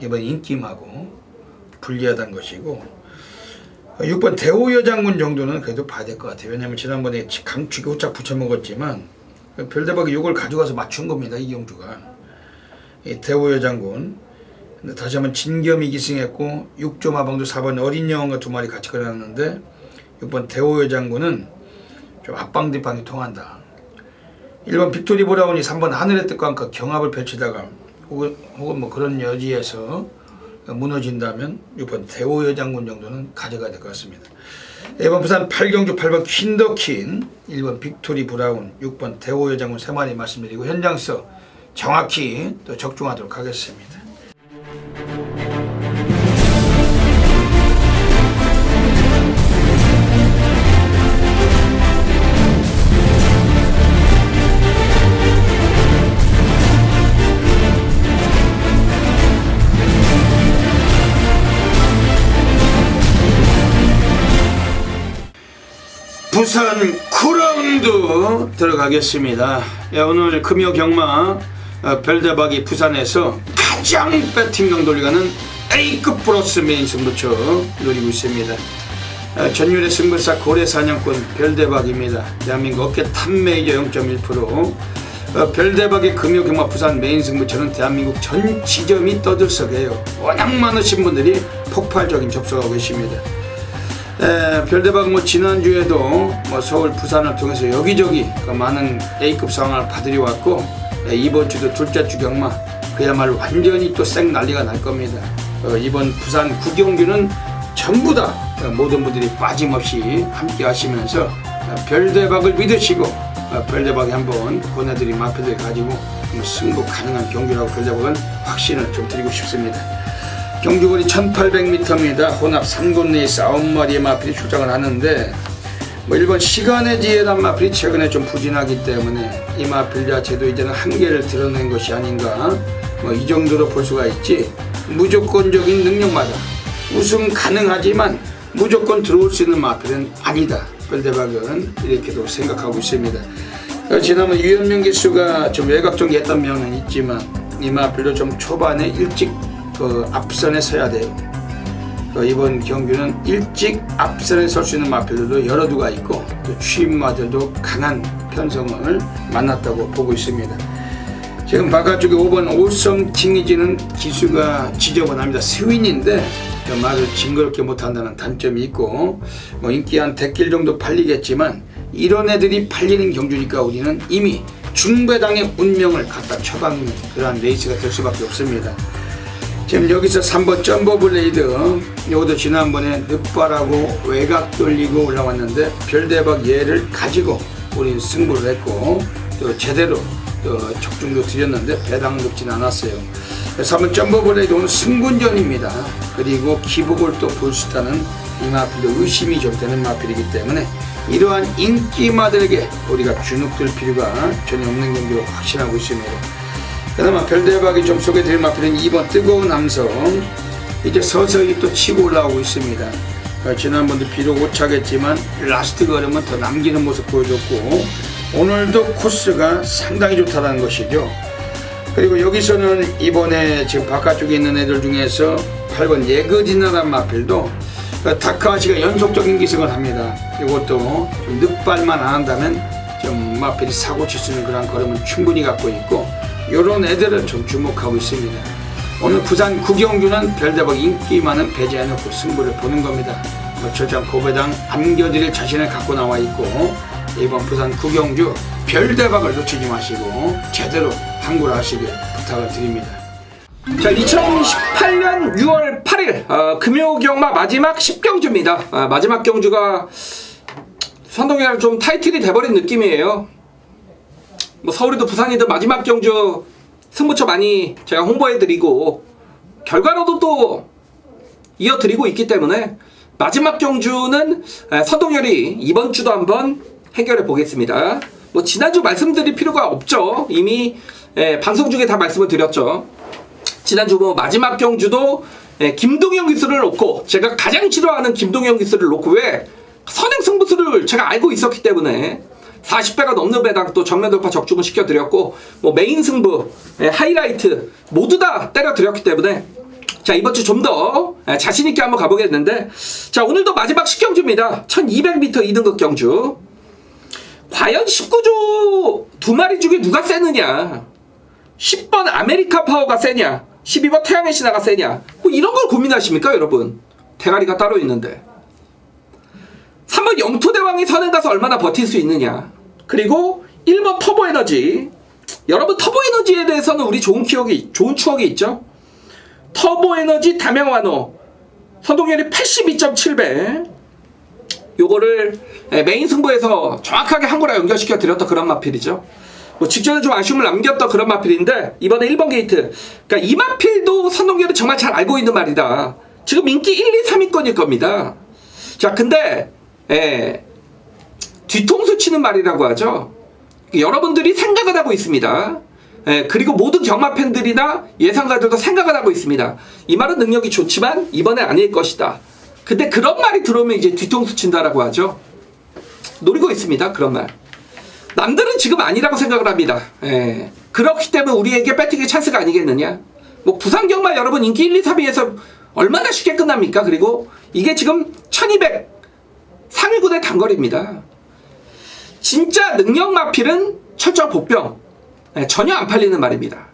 이번 인기마고 불리하다는 것이고, 6번 대오여 장군 정도는 그래도 봐야 될 것 같아요. 왜냐하면 지난번에 강축이 호짝 붙여먹었지만 별대박이 이걸 가져가서 맞춘 겁니다. 이경주가. 이 대오여 장군. 근데 다시 한번 진겸이 기승했고 6조 마방도 4번 어린 여왕과 2마리 같이 걸어놨는데 6번 대오여 장군은 좀 앞방 뒷방이 통한다. 1번 빅토리 브라운이 3번 하늘의 뜻과 함께 경합을 펼치다가 혹은 뭐 그런 여지에서 무너진다면 6번 대오여 장군 정도는 가져가야 될 것 같습니다. 1번 부산 8경주 8번 퀸더킨, 1번 빅토리 브라운, 6번 대오여 장군 3마리 말씀드리고 현장서 정확히 또 적중하도록 하겠습니다. 부산 9라운드 들어가겠습니다. 오늘 금요 경마 별대박이 부산에서 가장 배팅강 돌려가는 A급 플러스 메인 승부처 노리고 있습니다. 전율의 승부사 고래 사냥꾼 별대박입니다. 대한민국 업계 탑메이저 0.1%. 별대박의 금요 경마 부산 메인 승부처는 대한민국 전 지점이 떠들썩해요. 워낙 많으신 분들이 폭발적인 접속하고 계십니다. 별대박 뭐 지난주에도 뭐 서울 부산을 통해서 여기저기 많은 A급 상황을 받으려 왔고, 이번 주도 둘째 주 경마 그야말로 완전히 또 쌩 난리가 날 겁니다. 이번 부산 9경주는 전부 다 모든 분들이 빠짐없이 함께 하시면서 별대박을 믿으시고 별대박이 한번 보내드린 마표들 가지고 승부 가능한 경주라고 별대박은 확신을 좀 드리고 싶습니다. 경주거리 1800m입니다. 혼합 3군 레이스 9마리의 마필이 출장을 하는데, 뭐 일본 시간의 지혜란 마필이 최근에 좀 부진하기 때문에 이 마필 자체도 이제는 한계를 드러낸 것이 아닌가, 뭐 이 정도로 볼 수가 있지. 무조건적인 능력마다 우승 가능하지만 무조건 들어올 수 있는 마필은 아니다. 별대박은 이렇게도 생각하고 있습니다. 지난번 유현명 기수가 좀 외곽 전개했던 면은 있지만 이 마필도 좀 초반에 일찍 그 앞선에 서야 돼요. 이번 경주는 일찍 앞선에 설 수 있는 마필들도 여러 두가 있고 또 취임마들도 강한 편성을 만났다고 보고 있습니다. 지금 바깥쪽에 5번 오썸 킹이지는 기수가 지저분합니다. 스윈인데 말을 징그럽게 못한다는 단점이 있고 뭐 인기 한 100길 정도 팔리겠지만 이런 애들이 팔리는 경주니까 우리는 이미 중배당의 운명을 갖다 쳐박는 그러한 레이스가 될 수밖에 없습니다. 지금 여기서 3번 점버블레이드 이것도 지난번에 늑발하고 외곽 돌리고 올라왔는데 별대박 얘를 가지고 우리는 승부를 했고 또 제대로 또 적중도 드렸는데 배당 높진 않았어요. 그래서 3번 점버블레이드 오늘 승군전입니다. 그리고 기복을 또 볼 수 있다는 이 마필도 의심이 좀 되는 마필이기 때문에 이러한 인기마들에게 우리가 주눅들 필요가 전혀 없는 경기로 확신하고 있습니다. 그나마 별대박이 좀 소개드릴 마필은 2번 뜨거운 함성 이제 서서히 또 치고 올라오고 있습니다. 지난번도 비록 오차겠지만 라스트 걸음은 더 남기는 모습 보여줬고 오늘도 코스가 상당히 좋다는 것이죠. 그리고 여기서는 이번에 지금 바깥쪽에 있는 애들 중에서 8번 예거진나란 마필도 다카와시가 연속적인 기승을 합니다. 이것도 좀 늑발만 안 한다면 좀 마필이 사고 칠 수 있는 그런 걸음은 충분히 갖고 있고 요런 애들을 좀 주목하고 있습니다. 오늘 부산 구경주는 별대박 인기 많은 배제해놓고 승부를 보는 겁니다. 철저한 고배당 안겨드릴 자신을 갖고 나와 있고 이번 부산 구경주 별대박을 놓치지 마시고 제대로 항구를 하시길 부탁을 드립니다. 자, 2018년 6월 8일 금요경마 마지막 10경주입니다. 마지막 경주가 선동이랑 좀 타이틀이 돼버린 느낌이에요. 뭐 서울이든 부산이든 마지막 경주 승부처 많이 제가 홍보해드리고 결과로도 또 이어드리고 있기 때문에 마지막 경주는 선동열이 이번 주도 한번 해결해 보겠습니다. 뭐 지난주 말씀드릴 필요가 없죠. 이미 방송 중에 다 말씀을 드렸죠. 지난주 뭐 마지막 경주도 김동영 기수를 놓고 제가 가장 싫어하는 김동영 기수를 놓고 왜 선행 승부수를 제가 알고 있었기 때문에 40배가 넘는 배당 또 정면 돌파 적중을 시켜드렸고 뭐 메인 승부 하이라이트 모두 다 때려드렸기 때문에 자 이번 주 좀 더 자신있게 한번 가보겠는데 자 오늘도 마지막 10경주입니다. 1200m 2등급 경주. 과연 19조 두 마리 중에 누가 세느냐, 10번 아메리카 파워가 세냐, 12번 태양의 신화가 세냐, 뭐 이런 걸 고민하십니까 여러분? 대가리가 따로 있는데 3번 영토대왕이 선행 가서 얼마나 버틸 수 있느냐, 그리고 1번 터보에너지. 여러분 터보에너지에 대해서는 우리 좋은 추억이 있죠. 터보에너지 담양완호 선동열이 82.7배 요거를 메인 승부에서 정확하게 항구라 연결시켜 드렸던 그런 마필이죠. 뭐 직전에 좀 아쉬움을 남겼던 그런 마필인데 이번에 1번 게이트, 그러니까 이 마필도 선동열이 정말 잘 알고 있는 말이다. 지금 인기 1, 2, 3위권일 겁니다. 자 근데 뒤통수 치는 말이라고 하죠. 여러분들이 생각을 하고 있습니다. 그리고 모든 경마 팬들이나 예상가들도 생각을 하고 있습니다. 이 말은 능력이 좋지만 이번에 아닐 것이다. 근데 그런 말이 들어오면 이제 뒤통수 친다라고 하죠. 노리고 있습니다. 그런 말. 남들은 지금 아니라고 생각을 합니다. 그렇기 때문에 우리에게 배팅의 찬스가 아니겠느냐. 뭐 부산 경마 여러분 인기 1, 2, 3위에서 얼마나 쉽게 끝납니까? 그리고 이게 지금 1200 상위군의 단거리입니다. 진짜 능력 마필은 철저한 복병. 전혀 안 팔리는 말입니다.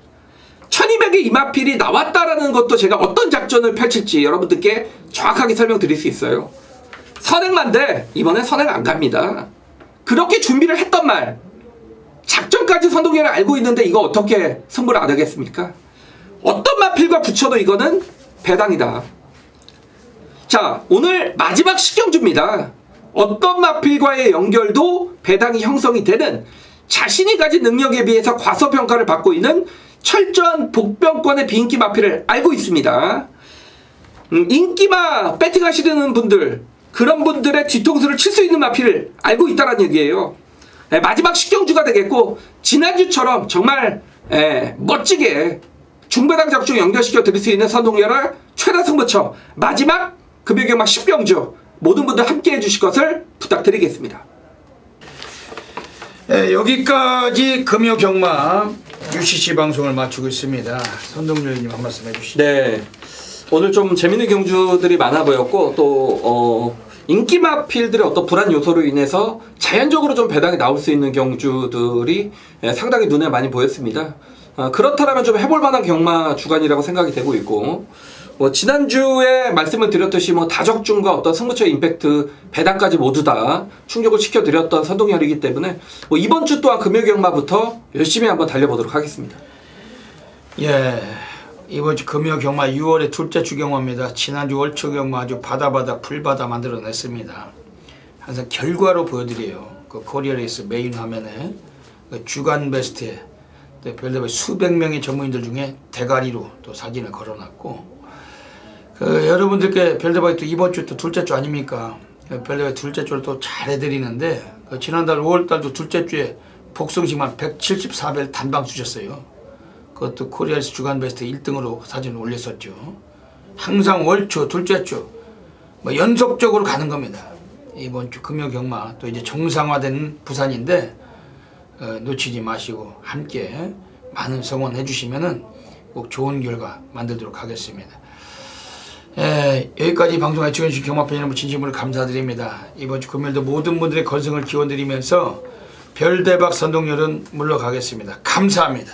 1200의 이 마필이 나왔다라는 것도 제가 어떤 작전을 펼칠지 여러분들께 정확하게 설명드릴 수 있어요. 선행만 돼 이번에 선행 안 갑니다. 그렇게 준비를 했던 말, 작전까지 선동열을 알고 있는데 이거 어떻게 승부를 안 하겠습니까? 어떤 마필과 붙여도 이거는 배당이다. 자 오늘 마지막 10경주입니다. 어떤 마필과의 연결도 배당이 형성이 되는 자신이 가진 능력에 비해서 과소평가를 받고 있는 철저한 복병권의 비인기 마필을 알고 있습니다. 인기마 배팅 하시는 분들, 그런 분들의 뒤통수를 칠 수 있는 마필을 알고 있다는 얘기예요. 마지막 10경주가 되겠고 지난주처럼 정말 멋지게 중배당 적중 연결시켜 드릴 수 있는 선동열의 최다 승부처 마지막 금요경마 10경주 모든 분들 함께 해주실 것을 부탁드리겠습니다. 여기까지 금요경마 UCC 방송을 마치고 있습니다. 선동열님 한 말씀 해주시죠. 네, 오늘 좀 재밌는 경주들이 많아 보였고 또 인기마 필드의 어떤 불안 요소로 인해서 자연적으로 좀 배당이 나올 수 있는 경주들이 상당히 눈에 많이 보였습니다. 그렇다면 좀 해볼 만한 경마 주간이라고 생각이 되고 있고, 지난주에 말씀을 드렸듯이 다적중과 어떤 승부처 임팩트 배당까지 모두 다 충족을 시켜드렸던 선동열이기 때문에 이번 주 또한 금요 경마부터 열심히 한번 달려보도록 하겠습니다. 예, 이번 주 금요 경마 6월의 둘째 주 경마입니다. 지난주 월초 경마 아주 바다 풀바다 만들어냈습니다. 항상 결과로 보여드려요. 그 코리아레이스 메인 화면에 그 주간 베스트에 별다른 수백 명의 전문인들 중에 대가리로 또 사진을 걸어놨고, 여러분들께 별다방이 또 이번 주 또 둘째 주 아닙니까? 별다방이 둘째 주를 또 잘 해드리는데, 지난달 5월달도 둘째 주에 복숭식만 174배 단방 주셨어요. 그것도 코리아에서 주간 베스트 1등으로 사진을 올렸었죠. 항상 월초, 둘째 주 연속적으로 가는 겁니다. 이번 주 금요 경마 또 이제 정상화된 부산인데 놓치지 마시고 함께 많은 성원해 주시면은 꼭 좋은 결과 만들도록 하겠습니다. 여기까지 방송에 출연해주신 경마팬 여러분 진심으로 감사드립니다. 이번 주 금요일도 모든 분들의 건승을 기원드리면서 별대박 선동열은 물러가겠습니다. 감사합니다.